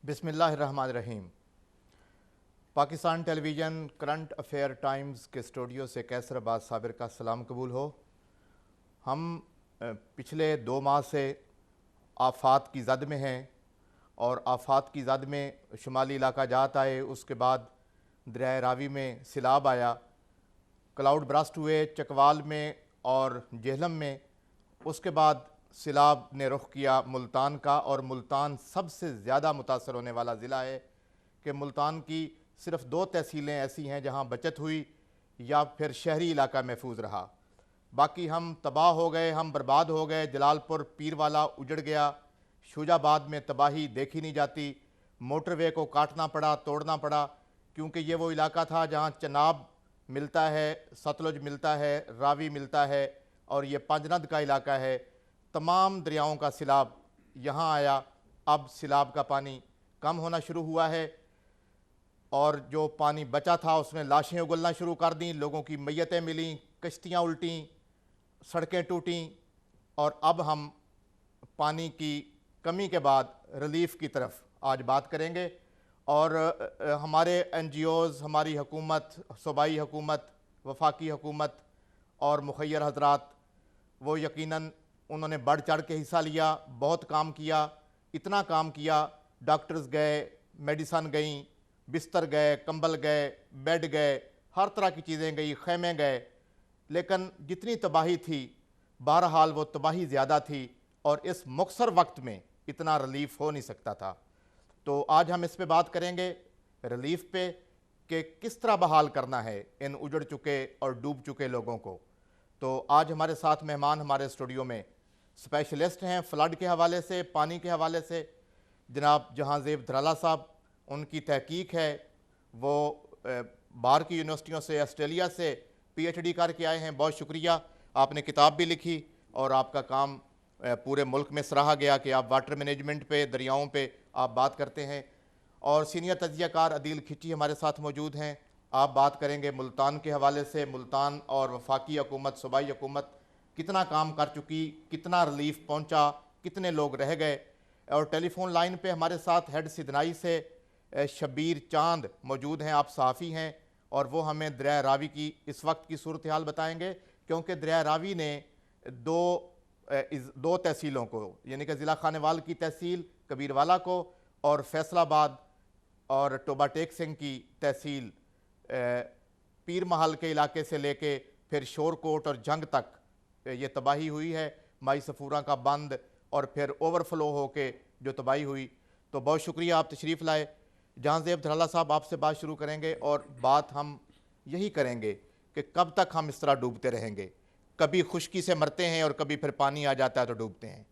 बिस्मिल्लाहिर्रहमानिर्रहीम। Pakistan television current affair times के studio से कैसर अब्बास साबिर का सलाम कबूल हो। हम पिछले 2 माह से आफात की जद में हैं और आफात की जद में शुमाली इलाका जात आए, उसके बाद दरिया रावी में सिलाब आया, क्लाउड ब्रास्ट हुए चकवाल में और जेहलम में। उसके बाद सिलाब ने रुख किया मुल्तान का, और मुल्तान सबसे ज़्यादा मुतासर होने वाला ज़िला है कि मुल्तान की सिर्फ़ 2 तहसीलें ऐसी हैं जहां बचत हुई या फिर शहरी इलाका महफूज रहा। बाकी हम तबाह हो गए, हम बर्बाद हो गए। जलालपुर पीरवाला उजड़ गया, शुजाबाद में तबाही देखी नहीं जाती। मोटरवे को काटना पड़ा, तोड़ना पड़ा, क्योंकि ये वो इलाका था जहां चनाब मिलता है, सतलुज मिलता है, रावी मिलता है, और ये पांजनद का इलाका है। तमाम दरियाओं का सिलाब यहाँ आया। अब सिलाब का पानी कम होना शुरू हुआ है और जो पानी बचा था उसमें लाशें उगलना शुरू कर दी, लोगों की मैयतें मिलीं, कश्तियाँ उल्टीं, सड़कें टूटीं। और अब हम पानी की कमी के बाद रिलीफ की तरफ आज बात करेंगे। और हमारे NGOs, हमारी हुकूमत, सूबाई हुकूमत, वफाकी हुकूमत और मुखय्यर हजरात, वो यकीनन उन्होंने बढ़ चढ़ के हिस्सा लिया, बहुत काम किया। इतना काम किया, डॉक्टर्स गए, मेडिसन गई, बिस्तर गए, कंबल गए, बेड गए, हर तरह की चीज़ें गई, खैमे गए। लेकिन जितनी तबाही थी, बहरहाल वो तबाही ज़्यादा थी और इस मुख्तसर वक्त में इतना रिलीफ हो नहीं सकता था। तो आज हम इस पे बात करेंगे, रिलीफ पे, कि किस तरह बहाल करना है इन उजड़ चुके और डूब चुके लोगों को। तो आज हमारे साथ मेहमान हमारे स्टूडियो में स्पेशलिस्ट हैं फ्लड के हवाले से, पानी के हवाले से, जनाब जहांज़ेब धराला साहब। उनकी तहकीक है, वो बाहर की यूनिवर्सिटियों से, ऑस्ट्रेलिया से PhD करके आए हैं। बहुत शुक्रिया, आपने किताब भी लिखी और आपका काम पूरे मुल्क में सराहा गया कि आप वाटर मैनेजमेंट पे, दरियाओं पे आप बात करते हैं। और सीनियर तज्ज़ियाकार अदील खिची हमारे साथ मौजूद हैं। आप बात करेंगे मुल्तान के हवाले से, मुल्तान और वफाकी हुकूमत, सूबाई हुकूमत कितना काम कर चुकी, कितना रिलीफ पहुंचा, कितने लोग रह गए। और टेलीफोन लाइन पे हमारे साथ हेड सिदनाई से शबीर चांद मौजूद हैं। आप सहाफ़ी हैं और वो हमें दरिया रावी की इस वक्त की सूरत हाल बताएंगे, क्योंकि दरिया रावी ने दो तहसीलों को, यानी कि ज़िला खानेवाल की तहसील कबीरवाला को और फैसलाबाद और टोबा टेक सिंह की तहसील पीर महल के इलाके से लेके फिर शोरकोट और जंग तक ये तबाही हुई है। माई सफूरा का बंद और फिर ओवरफ्लो होके जो तबाही हुई। तो बहुत शुक्रिया, आप तशरीफ़ लाए। जहांज़ेब धराला साहब, आपसे बात शुरू करेंगे और बात हम यही करेंगे कि कब तक हम इस तरह डूबते रहेंगे। कभी खुश्की से मरते हैं और कभी फिर पानी आ जाता है तो डूबते हैं।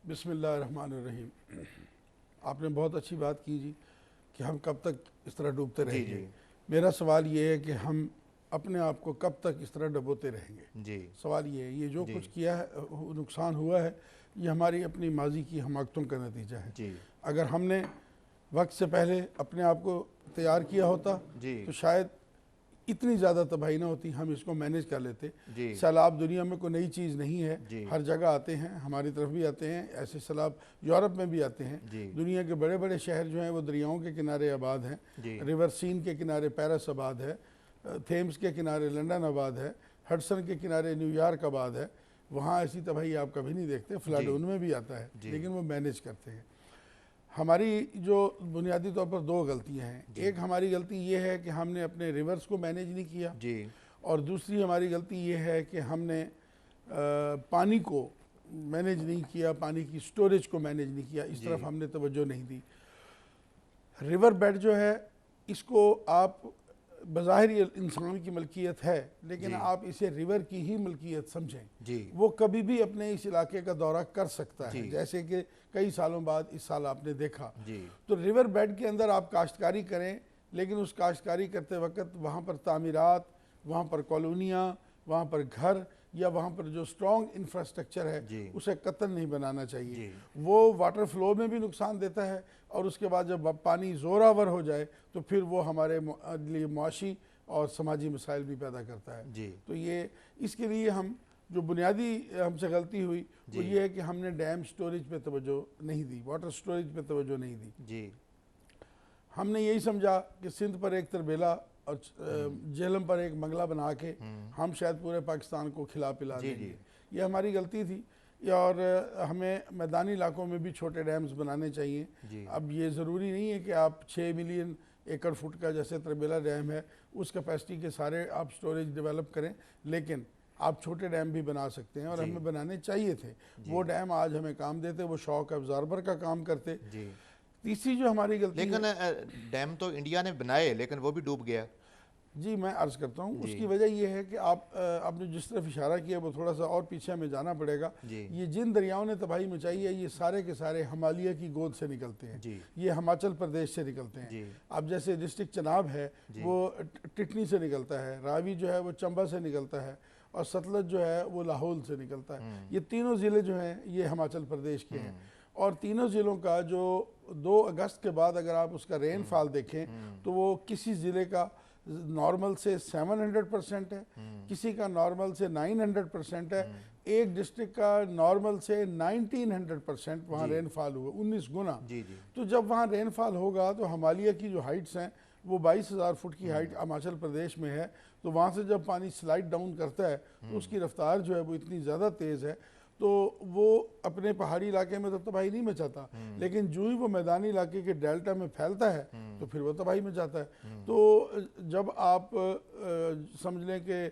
बिस्मिल्लाहिर्रहमानिर्रहीम। आपने बहुत अच्छी बात की जी कि हम कब तक इस तरह डूबते रहेंगे। मेरा सवाल ये है कि हम अपने आप को कब तक इस तरह डुबोते रहेंगे जी। सवाल ये है, ये जो कुछ किया है, नुकसान हुआ है, ये हमारी अपनी माजी की हमाकतों का नतीजा है जी। अगर हमने वक्त से पहले अपने आप को तैयार किया होता तो शायद इतनी ज़्यादा तबाही ना होती, हम इसको मैनेज कर लेते। सैलाब दुनिया में कोई नई चीज़ नहीं है, हर जगह आते हैं, हमारी तरफ भी आते हैं, ऐसे सैलाब यूरोप में भी आते हैं। दुनिया के बड़े बड़े शहर जो हैं वो दरियाओं के किनारे आबाद हैं। रिवर सीन के किनारे पेरिस आबाद है, थेम्स के किनारे लंदन आबाद है, हडसन के किनारे न्यूयॉर्क आबाद है। वहाँ ऐसी तबाही आप कभी नहीं देखते। फ्लड उनमें भी आता है, लेकिन वो मैनेज करते हैं। हमारी जो बुनियादी तौर पर 2 गलतियां हैं। एक हमारी गलती ये है कि हमने अपने रिवर्स को मैनेज नहीं किया जी, और दूसरी हमारी गलती ये है कि हमने पानी को मैनेज नहीं किया, पानी की स्टोरेज को मैनेज नहीं किया, इस तरफ हमने तवज्जो नहीं दी। रिवर बेड जो है, इसको आप बज़ाहिर इंसान की मलकियत है, लेकिन आप इसे रिवर की ही मलकियत समझें। वो कभी भी अपने इस इलाके का दौरा कर सकता है, जैसे कि कई सालों बाद इस साल आपने देखा। तो रिवर बेड के अंदर आप काश्तकारी करें, लेकिन उस काश्तकारी करते वक्त वहाँ पर तामीरात, वहाँ पर कॉलोनियाँ, वहाँ पर घर या वहाँ पर जो स्ट्रॉन्ग इंफ्रास्ट्रक्चर है उसे कतन नहीं बनाना चाहिए। वो वाटर फ्लो में भी नुकसान देता है, और उसके बाद जब पानी ज़ोरावर हो जाए तो फिर वो हमारे लिए मुआशी और समाजी मसाइल भी पैदा करता है। तो ये इसके लिए हम जो बुनियादी हमसे गलती हुई वो ये है कि हमने डैम स्टोरेज पे तवज्जो नहीं दी, वाटर स्टोरेज पे तवज्जो नहीं दी जी। हमने यही समझा कि सिंध पर एक तरबेला और झेलम पर एक मंगला बना के हम शायद पूरे पाकिस्तान को खिला पिला देंगे। ये हमारी गलती थी। और हमें मैदानी इलाकों में भी छोटे डैम्स बनाने चाहिए। अब ये ज़रूरी नहीं है कि आप 6 मिलियन एकड़ फुट का जैसे तरबेला डैम है उस कैपेसिटी के सारे आप स्टोरेज डेवलप करें, लेकिन आप छोटे डैम भी बना सकते हैं और हमें बनाने चाहिए थे। वो डैम आज हमें काम देते, वो शॉक एब्जॉर्बर का काम करते। तीसरी जो हमारी गलती, लेकिन डैम तो इंडिया ने बनाए लेकिन वो भी डूब गया। जी मैं अर्ज़ करता हूँ उसकी वजह यह है कि आपने जिस तरफ इशारा किया वो थोड़ा सा और पीछे हमें जाना पड़ेगा। ये जिन दरियाओं ने तबाही मचाई है ये सारे के सारे हिमालय की गोद से निकलते हैं, ये हिमाचल प्रदेश से निकलते हैं। अब जैसे डिस्ट्रिक्ट चनाब है वो टिटनी से निकलता है, रावी जो है वो चंबा से निकलता है और सतलज जो है वो लाहौल से निकलता है। ये तीनों ज़िले जो हैं ये हिमाचल प्रदेश के हैं और तीनों ज़िलों का जो 2 अगस्त के बाद अगर आप उसका रेनफॉल देखें तो वो किसी ज़िले का नॉर्मल से 700% है, किसी का नॉर्मल से 900% है, एक डिस्ट्रिक्ट का नॉर्मल से 1900% वहाँ रेनफॉल हुआ, 19 गुना। तो जब वहाँ रेनफॉल होगा तो हिमालय की जो हाइट्स हैं वो 22,000 फुट की हाइट हिमाचल प्रदेश में है, तो वहाँ से जब पानी स्लाइड डाउन करता है तो उसकी रफ्तार जो है वो इतनी ज़्यादा तेज़ है तो वो अपने पहाड़ी इलाके में तो तबाही नहीं मचाता, लेकिन जो ही वो मैदानी इलाके के डेल्टा में फैलता है तो फिर वो तबाही मचाता है। तो जब आप समझ लें कि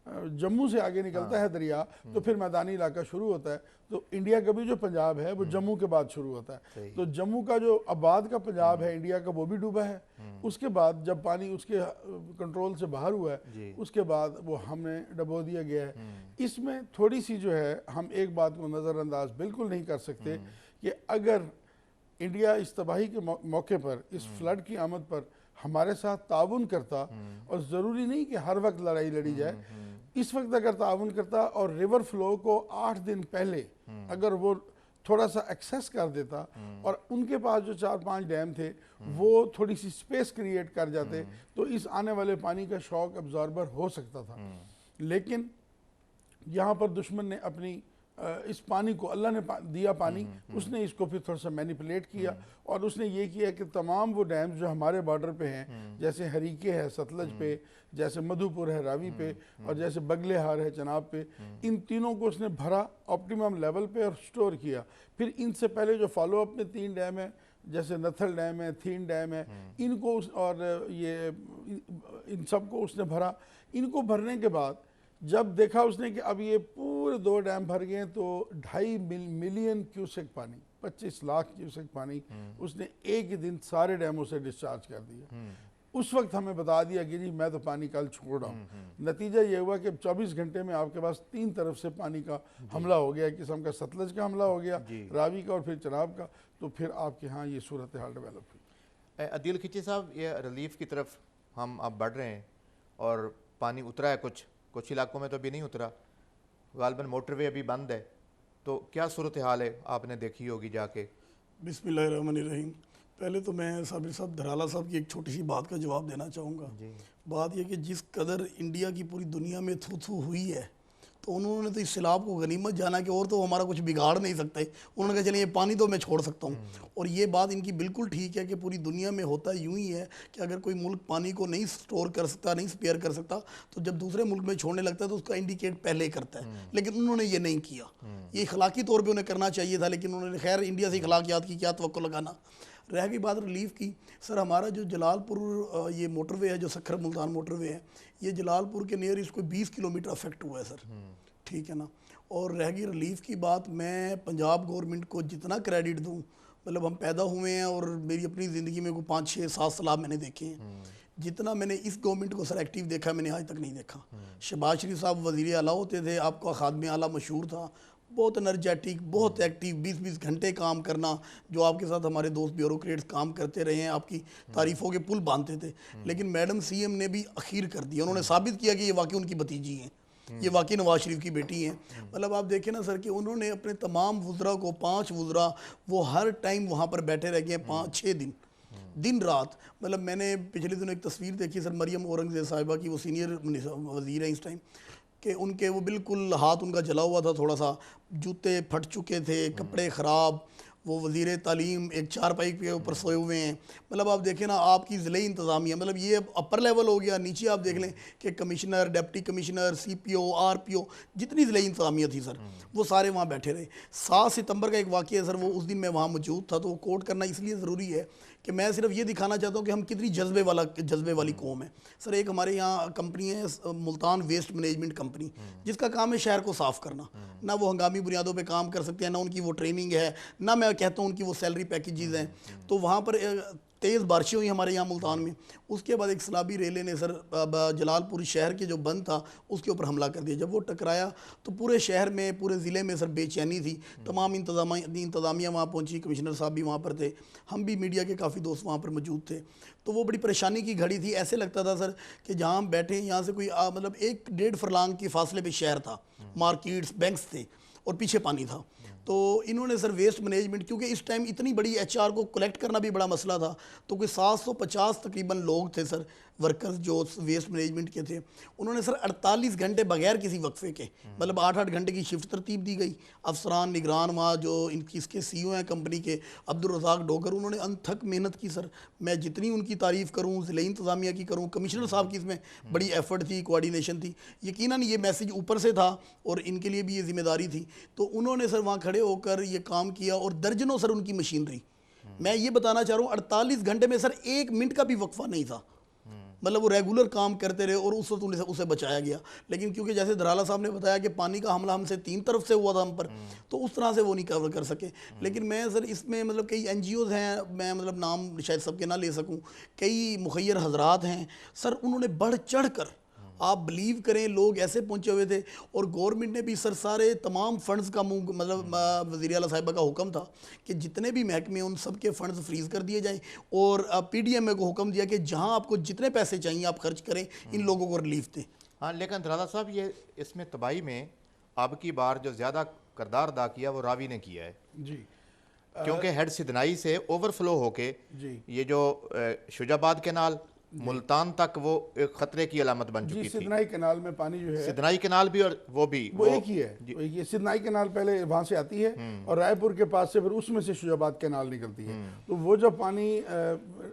जम्मू से आगे निकलता है दरिया तो फिर मैदानी इलाका शुरू होता है। तो इंडिया का भी जो पंजाब है वो जम्मू के बाद शुरू होता है। तो जम्मू का जो आबाद का पंजाब है इंडिया का वो भी डूबा है। उसके बाद जब पानी उसके कंट्रोल से बाहर हुआ है उसके बाद वो हमें डबो दिया गया है। इसमें थोड़ी सी जो है हम एक बात को नज़रअंदाज बिल्कुल नहीं कर सकते कि अगर इंडिया इस तबाही के मौके पर इस फ्लड की आमद पर हमारे साथ ताउन करता, और ज़रूरी नहीं कि हर वक्त लड़ाई लड़ी जाए, इस वक्त अगर ताउन करता और रिवर फ्लो को 8 दिन पहले अगर वो थोड़ा सा एक्सेस कर देता और उनके पास जो 4-5 डैम थे वो थोड़ी सी स्पेस क्रिएट कर जाते तो इस आने वाले पानी का शॉक एब्जॉर्बर हो सकता था। लेकिन यहाँ पर दुश्मन ने अपनी इस पानी को, अल्लाह ने दिया पानी, उसने इसको फिर थोड़ा सा मैनिपुलेट किया और उसने ये किया कि तमाम वो डैम्स जो हमारे बॉर्डर पे हैं, जैसे हरीके है सतलज पे, जैसे मधुपुर है रावी पे और जैसे बगलेहार है चनाब पे, इन तीनों को उसने भरा ऑप्टिमम लेवल पे और स्टोर किया। फिर इनसे पहले जो फॉलो अप में 3 डैम है जैसे नथल डैम है, थीन डैम है, इनको और ये इन सबको उसने भरा। इनको भरने के बाद जब देखा उसने कि अब ये पूरे 2 डैम भर गए तो 2.5 मिलियन क्यूसेक पानी, 25 लाख क्यूसेक पानी उसने एक ही दिन सारे डैमों से डिस्चार्ज कर दिया। उस वक्त हमें बता दिया कि जी मैं तो पानी कल छोड़ रहा हूँ। नतीजा ये हुआ कि 24 घंटे में आपके पास 3 तरफ से पानी का हमला हो गया, एक किस्म का सतलज का हमला हो गया, रावी का और फिर चनाब का। तो फिर आपके यहाँ ये सूरत हाल डेवलप हुई। अदील खिची साहब, ये रिलीफ की तरफ हम अब बढ़ रहे हैं और पानी उतरा है, कुछ इलाकों में तो अभी नहीं उतरा, गालबन मोटरवे अभी बंद है, तो क्या सूरत हाल है आपने देखी होगी जाके? बिस्मिल्लाहिर्रहमानिर्रहीम। पहले तो मैं साबिर साहब धराला साहब की एक छोटी सी बात का जवाब देना चाहूँगा। बात यह कि जिस कदर इंडिया की पूरी दुनिया में थू हुई है तो उन्होंने तो इस सैलाब को गनीमत जाना कि और तो हमारा कुछ बिगाड़ नहीं सकते। उन्होंने कहा चलिए ये पानी तो मैं छोड़ सकता हूँ। और ये बात इनकी बिल्कुल ठीक है कि पूरी दुनिया में होता यूँ ही है कि अगर कोई मुल्क पानी को नहीं स्टोर कर सकता, नहीं स्पेयर कर सकता, तो जब दूसरे मुल्क में छोड़ने लगता है तो उसका इंडिकेट पहले करता है। लेकिन उन्होंने ये नहीं किया। ये अखलाकी तौर पर उन्हें करना चाहिए था, लेकिन उन्होंने खैर इंडिया से अखलाकियात की क्या तवक्को लगाना। रह गई बात रिलीफ की, सर हमारा जो जलालपुर ये मोटरवे है, जो सखर मुल्तान मोटरवे है, ये जलालपुर के नियर इसको 20 किलोमीटर अफेक्ट हुआ है सर, ठीक है ना। और रह गई रिलीफ की बात, मैं पंजाब गवर्नमेंट को जितना क्रेडिट दूं, मतलब हम पैदा हुए हैं और मेरी अपनी ज़िंदगी में कोई 5-6-7 सैलाब मैंने देखे हैं, जितना मैंने इस गवर्नमेंट को सर एक्टिव देखा मैंने आज तक नहीं देखा। शहबाज शरीफ साहब वज़ीर आला होते थे, आपका खादम आला मशहूर था, बहुत एनर्जेटिक, बहुत एक्टिव, 20-20 घंटे काम करना, जो आपके साथ हमारे दोस्त ब्यूरोक्रेट्स काम करते रहे हैं, आपकी तारीफ़ों के पुल बांधते थे। लेकिन मैडम सीएम ने भी अखीर कर दिया, उन्होंने साबित किया कि ये वाकई उनकी भतीजी हैं, ये वाकई नवाज शरीफ की बेटी हैं। मतलब आप देखें ना सर कि उन्होंने अपने तमाम वुज़रा को, 5 वुज़रा वो हर टाइम वहाँ पर बैठे रह गए 5-6 दिन, दिन रात। मतलब मैंने पिछले दिनों एक तस्वीर देखी सर, मरियम औरंगज़ेब साहिबा की, वो सीनियर वज़ीर हैं इस टाइम, कि उनके वो बिल्कुल हाथ उनका जला हुआ था, थोड़ा सा जूते फट चुके थे, कपड़े ख़राब, वो वज़ीर तालीम एक चारपाई के ऊपर सोए हुए हैं। मतलब आप देखें ना, आपकी ज़िले इंतज़ामिया, मतलब ये अपर लेवल हो गया, नीचे आप देख लें कि commissioner, deputy commissioner, CPO, RPO, जितनी ज़िले इंतज़ामिया थी सर, वो सारे वहाँ बैठे रहे। 7 सितंबर का एक वाक़या है सर, वो उस दिन मैं वहाँ मौजूद था, तो वो कोट करना इसलिए ज़रूरी है कि मैं सिर्फ ये दिखाना चाहता हूँ कि हम कितनी जज्बे वाली कौम है। सर एक हमारे यहाँ कंपनी है मुल्तान वेस्ट मैनेजमेंट कंपनी, जिसका काम है शहर को साफ़ करना। ना वो हंगामी बुनियादों पे काम कर सकते हैं, ना उनकी वो ट्रेनिंग है, ना मैं कहता हूँ उनकी वो सैलरी पैकेजेस हैं। तो वहाँ पर तेज़ बारिशें हुई हमारे यहाँ मुल्तान में। उसके बाद एक सलाबी रेले ने सर जलालपुर शहर के जो बंद था उसके ऊपर हमला कर दिया। जब वो टकराया तो पूरे शहर में, पूरे ज़िले में सर बेचैनी थी। तमाम इंतज़ामिया वहाँ पहुँची, कमिश्नर साहब भी वहाँ पर थे, हम भी मीडिया के काफ़ी दोस्त वहाँ पर मौजूद थे। तो वो बड़ी परेशानी की घड़ी थी। ऐसे लगता था सर कि जहाँ हम बैठे यहाँ से कोई मतलब 1-1.5 फरलांग के फासले पे शहर था, मार्केट्स, बैंक्स थे और पीछे पानी था। तो इन्होंने सर वेस्ट मैनेजमेंट, क्योंकि इस टाइम इतनी बड़ी HR को कलेक्ट करना भी बड़ा मसला था, तो कोई 750 तकरीबन लोग थे सर, वर्कर्स जो वेस्ट मैनेजमेंट के थे। उन्होंने सर 48 घंटे बगैर किसी वक्फे के, मतलब 8-8 घंटे की शिफ्ट तरतीब दी गई। अफसरान निगरान वहाँ जो इनकी इसके CEO हैं कंपनी के, अब्दुल रज़ाक डोगर, उन्होंने अनथक मेहनत की सर। मैं जितनी उनकी तारीफ़ करूँ, ज़िले इंतज़ामिया की करूँ, कमिश्नर साहब की इसमें बड़ी एफर्ट थी, कोऑर्डिनेशन थी। यकीनन ये मैसेज ऊपर से था और इनके लिए भी ये जिम्मेदारी थी। तो उन्होंने सर वहाँ खड़े होकर ये काम किया और दर्जनों सर उनकी मशीनरी, मैं ये बताना चाह रहा हूँ 48 घंटे में सर 1 मिनट का भी वक्फा नहीं था। मतलब वो रेगुलर काम करते रहे और उस वक्त उसे बचाया गया। लेकिन क्योंकि जैसे धराला साहब ने बताया कि पानी का हमला हमसे 3 तरफ से हुआ था हम पर, तो उस तरह से वो नहीं कवर कर सके। लेकिन मैं सर इसमें मतलब कई NGOs हैं, मैं मतलब नाम शायद सबके ना ले सकूं, कई मुखैर हजरात हैं सर, उन्होंने बढ़ चढ़ कर, आप बिलीव करें, लोग ऐसे पहुंचे हुए थे। और गवर्नमेंट ने भी सर सारे तमाम फंड्स का मुंह, मतलब वज़ीर आला साहिबा का हुक्म था कि जितने भी महकमे उन सब के फंड्स फ्रीज़ कर दिए जाएं और PDMA को हुक्म दिया कि जहां आपको जितने पैसे चाहिए आप खर्च करें, इन लोगों को रिलीफ दें। हाँ, लेकिन धराला साहब ये इसमें तबाही में अब की बार जो ज़्यादा किरदार अदा किया वो रावी ने किया है जी, क्योंकि हेड सिदनाई से ओवरफ्लो होके जी, ये जो शुजाबाद कैनाल मुल्तान तक वो एक खतरे की अलामत बन जी, चुकी थी। सिदनाई कैनाल में पानी जो है, सिदनाई कैनाल भी और वो भी वो एक ही है, वो एक ही है। सिदनाई कैनाल पहले वहाँ से आती है और रायपुर के पास से फिर उसमें से शुजाबाद कैनाल निकलती है। तो वो जब पानी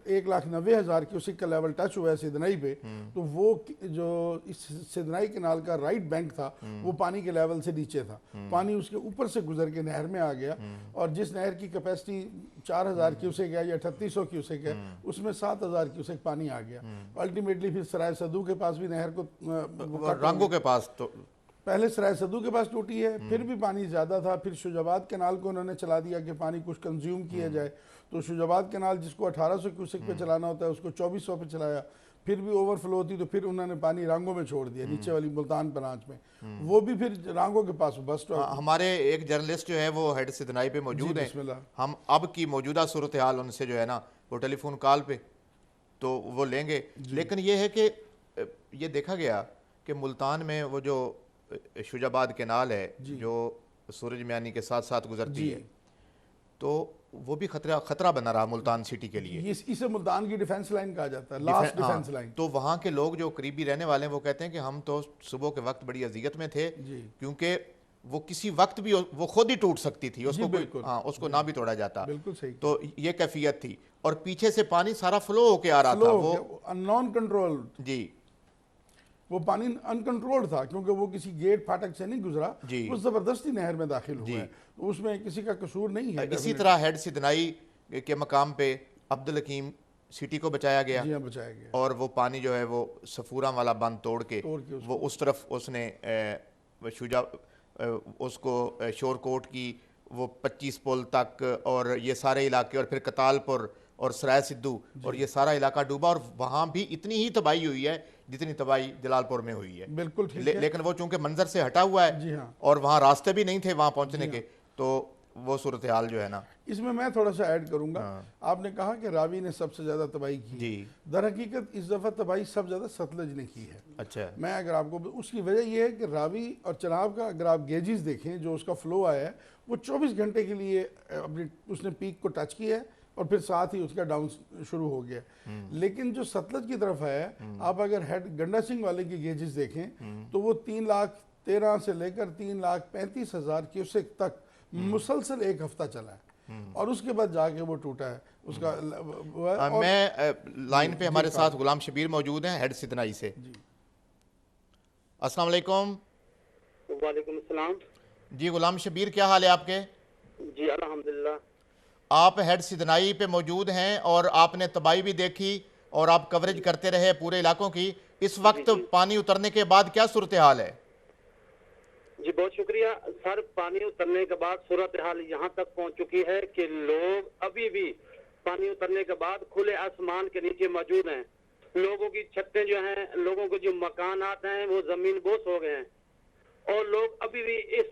1,90,000 क्यूसेक का लेवल टच हुआ है सिदनाई पे, तो वो जो इस सिदनाई कैनाल का राइट बैंक था वो पानी के लेवल से नीचे था। पानी उसके ऊपर से गुजर के नहर में आ गया और जिस नहर की कैपेसिटी 4,000 क्यूसेक है या 3800 क्यूसेक है, उसमें 7,000 क्यूसेक पानी आ गया। अल्टीमेटली फिर सराय सदू के पास भी नहर को रंगों के पास, तो पहले सराय सदू के पास टूटी है, फिर भी पानी ज़्यादा था। फिर शुजाबाद कैनाल को उन्होंने चला दिया कि पानी कुछ कंज्यूम किया जाए। तो शुजाबाद कैनाल जिसको 1800 क्यूसेक पे चलाना होता है उसको 2400 पे चलाया, फिर भी ओवरफ्लो होती तो फिर उन्होंने पानी रांगों में छोड़ दिया, नीचे वाली मुल्तान ब्रांच में, वो भी फिर रांगों के पास बस। हमारे एक जर्नलिस्ट जो है वो हेड सिदनाई पे मौजूद है, हम अब की मौजूदा सूरत हाल उनसे जो है ना वो टेलीफोन कॉल पे तो वो लेंगे। लेकिन ये है कि ये देखा गया कि मुल्तान में वो जो शुजाबाद कैनाल है जो सूरज म्यानी के साथ साथ गुजरती है, तो वो भी खतरा बना रहा मुल्तान सिटी के लिए। इसे मुल्तान की डिफेंस लाइन कहा जाता है, लास्ट डिफेंस लाइन। तो वहाँ के लोग जो करीबी रहने वाले हैं वो कहते हैं कि हम तो सुबह के वक्त बड़ी अजियत में थे क्योंकि वो किसी वक्त भी वो खुद ही टूट सकती थी, उसको ना भी तोड़ा जाता। बिल्कुल सही। तो ये कैफियत थी और पीछे से पानी सारा फ्लो होके आ रहा था, वो नॉन कंट्रोल, जी वो पानी अनकंट्रोल्ड था क्योंकि वो किसी गेट फाटक से नहीं गुजरा, वो जबरदस्ती नहर में दाखिल हुआ है, तो उसमें किसी का कसूर नहीं है। इसी तरह हेड सिदनाई के मकाम पे अब्दुल हकीम सिटी को बचाया गया, बचाया गया और वो पानी जो है वो सफूरा वाला बंद तोड़ के वो उस तरफ उसने उसको शोरकोट की वो 25 पुल तक और ये सारे इलाके और फिर कतालपुर और सराय सिद्धू और ये सारा इलाका डूबा और वहाँ भी इतनी ही तबाही हुई है जितनी तबाही जलालपुर में हुई है। बिल्कुल ठीक है। लेकिन वो चूंकि मंजर से हटा हुआ है और वहाँ रास्ते भी नहीं थे वहाँ पहुँचने के, तो वो सूरत हाल जो है ना, इसमें मैं थोड़ा सा ऐड करूंगा। आपने कहा कि रावी ने सबसे ज्यादा तबाही की जी। दर हकीकत इस दफा तबाही सबसे ज्यादा सतलज ने की है। अच्छा, मैं अगर आपको, उसकी वजह यह है कि रावी और चनाब का अगर आप गेजेस देखें जो उसका फ्लो आया है वो 24 घंटे के लिए अपनी उसने पीक को टच किया है, और फिर साथ ही उसका डाउन शुरू हो गया। लेकिन जो सतलज की तरफ है, आप अगर हेड गंडा सिंह वाले की गेजेस देखें तो वो 3,13,000 से लेकर 3,35,000 क्यूसेक तक मुसलसल एक हफ्ता चला है और उसके बाद जाके वो टूटा है उसका। मैं लाइन पे हमारे साथ गुलाम शबीर मौजूद हैं हेड सिदनाई से। अस्सलाम वालेकुम। वालेकुम अस्सलाम। जी गुलाम शबीर, क्या हाल है आपके? जी अल्हम्दुलिल्लाह। आप हेड सिदनाई पे मौजूद हैं और आपने तबाही भी देखी और आप कवरेज करते रहे पूरे इलाकों की। इस वक्त पानी उतरने के बाद क्या सूरत हाल है? जी बहुत शुक्रिया सर। पानी उतरने के बाद सूरत हाल यहाँ तक पहुँच चुकी है कि लोग अभी भी पानी उतरने के बाद खुले आसमान के नीचे मौजूद हैं। लोगों की छतें जो हैं, लोगों के जो मकानात हैं वो जमीन बोस हो गए हैं और लोग अभी भी इस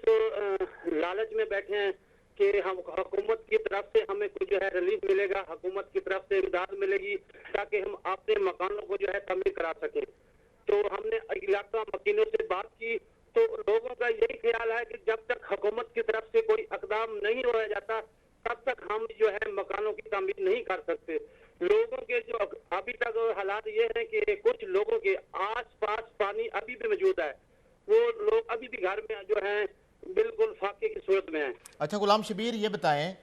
लालच में बैठे हैं कि हम हुकूमत की तरफ से हमें कुछ जो है रिलीफ मिलेगा, हुकूमत की तरफ से इमदाद मिलेगी ताकि हम अपने मकानों को जो है तमीर करा सकें। तो हमने इलाका मकीनों से बात की तो लोगों का यही ख्याल है कि जब तक हुकूमत की तरफ से कोई इकदाम नहीं होया जाता तब तक हम जो है मकानों की तमीर नहीं कर सकते। लोगों के जो अभी तक हालात ये हैं कि कुछ लोगों के आस पास पानी अभी भी मौजूद है, वो लोग अभी भी घर में जो है बिल्कुल फाके की सूरत में है। अच्छा गुलाम शबीर, ये बताएं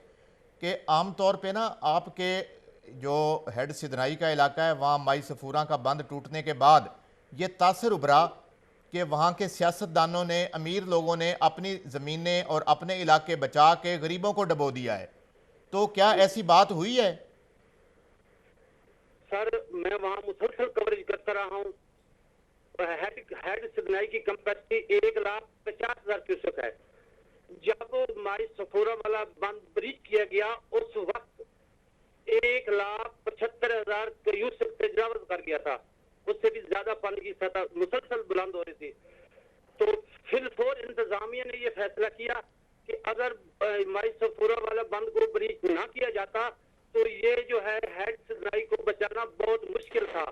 कि आम तौर पे ना आपके जो हेड सिदनाई का इलाका है वहाँ माई सफूरा का बंद टूटने के बाद ये तासर उभरा कि वहाँ के सियासतदानों ने, अमीर लोगों ने अपनी ज़मीनें और अपने इलाके बचा के गरीबों को डबो दिया है। तो क्या ऐसी बात हुई है? सर मैं वहाँ मुसलसल कवरेज करता रहा हूँ। हेड सिदनाई की कैपेसिटी 1,50,000 क्यूसेक है। जब माई सफूरा वाला बंद ब्रिज किया गया उस वक्त 1,75,000 क्यूसेक तजावुज कर गया था। उससे भी ज्यादा पानी की सतह मुसलसल बुलंद हो रही थी। तो फिलफोर इंतजामिया ने यह फैसला किया कि अगर माई सफूरा वाला बंद को ब्रिज ना किया जाता तो ये जो है हेड सिदनाई को बचाना बहुत मुश्किल था।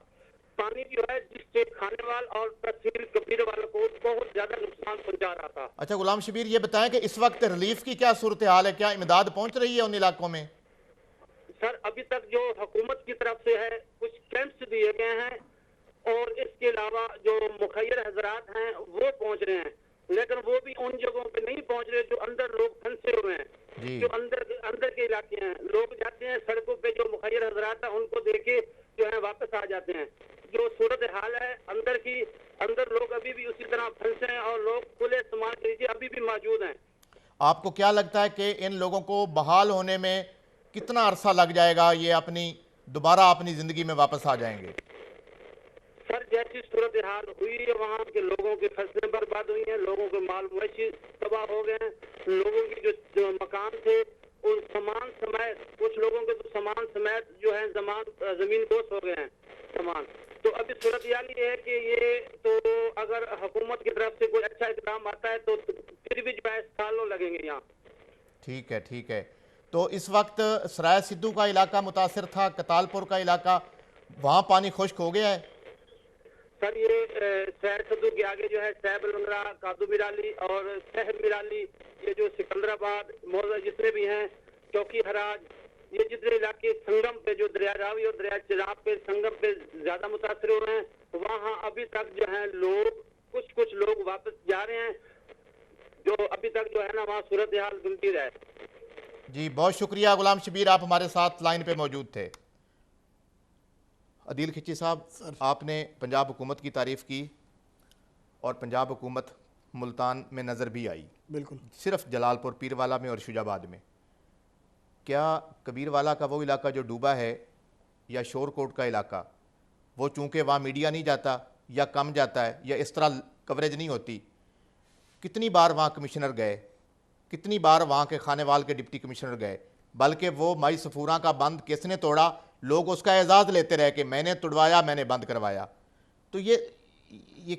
पानी जो है जिससे खानेवाल और तहसील कबीर वालों को बहुत ज्यादा नुकसान पहुंचा रहा था। अच्छा गुलाम शबीर, ये बताएं कि इस वक्त रिलीफ की क्या सूरत हाल है? क्या इमदाद पहुंच रही है उन इलाकों में? सर अभी तक जो हुकूमत की तरफ से है कुछ कैंप्स दिए गए हैं और इसके अलावा जो मुखैर हजरात हैं वो पहुंच रहे हैं, लेकिन वो भी उन जगहों पे नहीं पहुंच रहे जो अंदर लोग फंसे हुए हैं। जो अंदर के इलाके हैं, लोग जाते हैं सड़कों पे, जो मुखैर हजरात हैं उनको देखे जो है वापस आ जाते हैं। जो सूरत हाल है अंदर लोग अभी भी उसी तरह फंसे हैं और लोग खुले समाज के नीचे अभी भी मौजूद हैं। आपको क्या लगता है कि इन लोगों को बहाल होने में कितना अरसा लग जाएगा? ये दोबारा अपनी जिंदगी में वापस आ जाएंगे? सर जैसी सूरत हाल हुई है वहाँ के लोगों की फसलें बर्बाद हुई हैं, लोगों के माल मवेशी तबाह हो गए हैं, लोगों की जो मकान थे उन सामान समेत, कुछ लोगों के तो सामान समेत जो है जमीन दोस्त हो गए हैं सामान। तो अभी सूरत हाल ये है कि ये तो अगर हुकूमत की तरफ से कोई अच्छा इकदाम आता है तो फिर भी जो है सालों लगेंगे यहाँ। ठीक है। तो इस वक्त सराय सिद्धू का इलाका मुतासिर था, कतालपुर का इलाका, वहाँ पानी खुश्क हो गया है? सर ये सैर सदू के आगे जो है सैब लंगरा, कादू मिराली और शहर मिराली, ये जो सिकंदराबाद मौजा जितने भी हैं, चौकी हराज, ये जितने इलाके संगम पे जो दरिया रावी और दरिया चिराब पे संगम पे ज्यादा मुतासर हो रहे हैं, वहाँ अभी तक जो है लोग कुछ लोग वापस जा रहे हैं, जो अभी तक जो है ना वहाँ सूरत हाल गंभीर है। जी बहुत शुक्रिया गुलाम शबीर, आप हमारे साथ लाइन पे मौजूद थे। अदील खिची साहब, आपने पंजाब हुकूमत की तारीफ़ की और पंजाब हुकूमत मुल्तान में नज़र भी आई, बिल्कुल सिर्फ जलालपुर पीरवाला में और शुजाबाद में। क्या कबीरवाला का वो इलाका जो डूबा है या शोरकोट का इलाका, वो चूँकि वहाँ मीडिया नहीं जाता या कम जाता है या इस तरह कवरेज नहीं होती, कितनी बार वहाँ कमिश्नर गए, कितनी बार वहाँ के खानेवाल के डिप्टी कमिश्नर गए, बल्कि वो माई सफूरा का बंद किसने तोड़ा, लोग उसका एजाज़ लेते रहे कि मैंने तुड़वाया, मैंने बंद करवाया। तो ये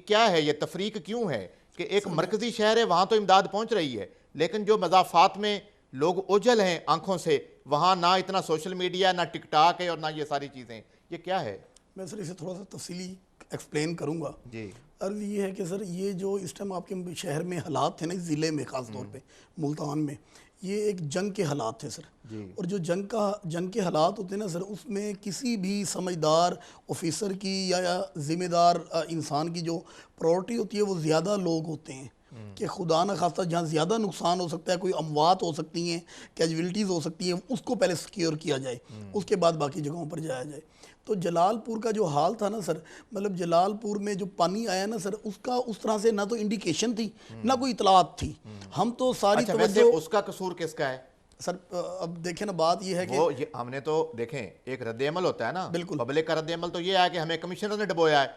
क्या है? ये तफरीक क्यों है कि एक मरकज़ी शहर है, वहाँ तो इमदाद पहुँच रही है, लेकिन जो मज़ाफ़ात में लोग ओझल हैं आंखों से, वहाँ ना इतना सोशल मीडिया, ना टिकटॉक है और ना ये सारी चीज़ें, ये क्या है? मैं सर इसे थोड़ा सा तफसीली एक्सप्लेन करूँगा। जी अर्ज़ ये है कि सर ये जो इस टाइम आपके शहर में हालात थे ना, इस ज़िले में ख़ास तौर पे मुल्तान में, ये एक जंग के हालात थे सर जी। और जो जंग के हालात होते हैं ना सर, उसमें किसी भी समझदार ऑफिसर की या ज़िम्मेदार इंसान की जो प्रायोरिटी होती है वो ज़्यादा लोग होते हैं कि खुदा न खास्ता जहाँ ज़्यादा नुकसान हो सकता है, कोई अमवात हो सकती हैं, कैजुअलिटीज़ हो सकती हैं, उसको पहले सिक्योर किया जाए, उसके बाद बाकी जगहों पर जाया जाए। तो जलालपुर का जो हाल था ना सर, मतलब जलालपुर में जो पानी आया ना सर, उसका उस तरह से ना तो इंडिकेशन थी ना कोई इतलात थी। हम तो सारी अच्छा, वैसे तवज्जो उसका कसूर किसका है सर, अब देखें ना, बात ये है कि वो ये हमने तो देखें, एक रद्द-ए-अमल होता है ना, बिल्कुल। पब्लिक का रद्द-ए-अमल तो ये है कि हमें कमिश्नर ने डबोया है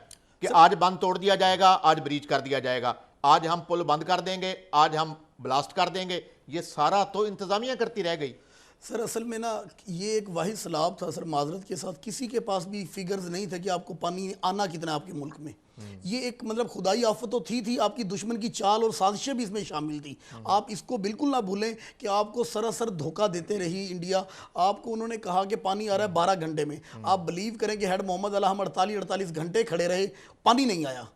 कि आज बंद तोड़ दिया जाएगा, आज ब्रीच कर दिया जाएगा, आज हम पुल बंद कर देंगे, आज हम ब्लास्ट कर देंगे। ये सारा तो इंतजामिया करती रह गई। सर असल में ना ये एक वाहिद सैलाब था सर, माजरत के साथ किसी के पास भी फिगर्स नहीं थे कि आपको पानी आना कितना है आपके मुल्क में। ये एक मतलब खुदाई आफत तो थी, आपकी दुश्मन की चाल और साजिशें भी इसमें शामिल थी। आप इसको बिल्कुल ना भूलें कि आपको सरासर धोखा देते रही इंडिया। आपको उन्होंने कहा कि पानी आ रहा है 12 घंटे में, आप बिलीव करें कि हेड मोहम्मद अला हम 48 घंटे खड़े रहे, पानी नहीं आया,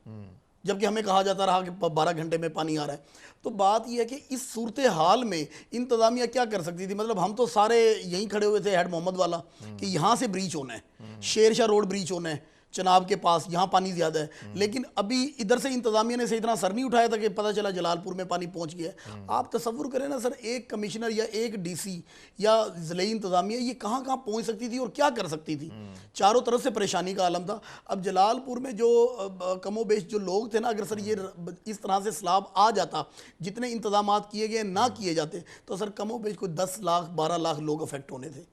जबकि हमें कहा जाता रहा कि 12 घंटे में पानी आ रहा है। तो बात यह है कि इस सूरत हाल में इंतज़ामिया क्या कर सकती थी? मतलब हम तो सारे यहीं खड़े हुए थे हेड मोहम्मद वाला कि यहाँ से ब्रीच होना है, शेरशाह रोड ब्रीच होना है, चनाब के पास यहाँ पानी ज़्यादा है। लेकिन अभी इधर से इंतज़ामिया ने से इतना सर नहीं उठाया था कि पता चला जलालपुर में पानी पहुँच गया है। आप तसव्वुर करें ना सर, एक कमिश्नर या एक डीसी या ज़िले इंतज़ामिया ये कहाँ कहाँ पहुँच सकती थी और क्या कर सकती थी? चारों तरफ से परेशानी का आलम था। अब जलालपुर में जो कमोबेश जो लोग थे ना, अगर सर ये इस तरह से सैलाब आ जाता, जितने इंतजाम किए गए ना किए जाते, तो सर कमोबेश को 10 लाख 12 लाख लोग अफेक्ट होने थे।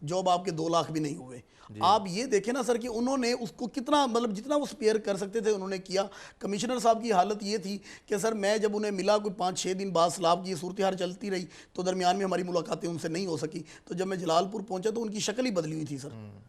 जॉब आपके 2 लाख भी नहीं हुए। आप ये देखें ना सर कि उन्होंने उसको कितना, मतलब जितना वो स्पेयर कर सकते थे उन्होंने किया। कमिश्नर साहब की हालत ये थी कि सर मैं जब उन्हें मिला कोई 5-6 दिन बाद सैलाब की सूरत हाल चलती रही, तो दरमियान में हमारी मुलाकातें उनसे नहीं हो सकी। तो जब मैं जलालपुर पहुंचा तो उनकी शक्ल ही बदली हुई थी सर।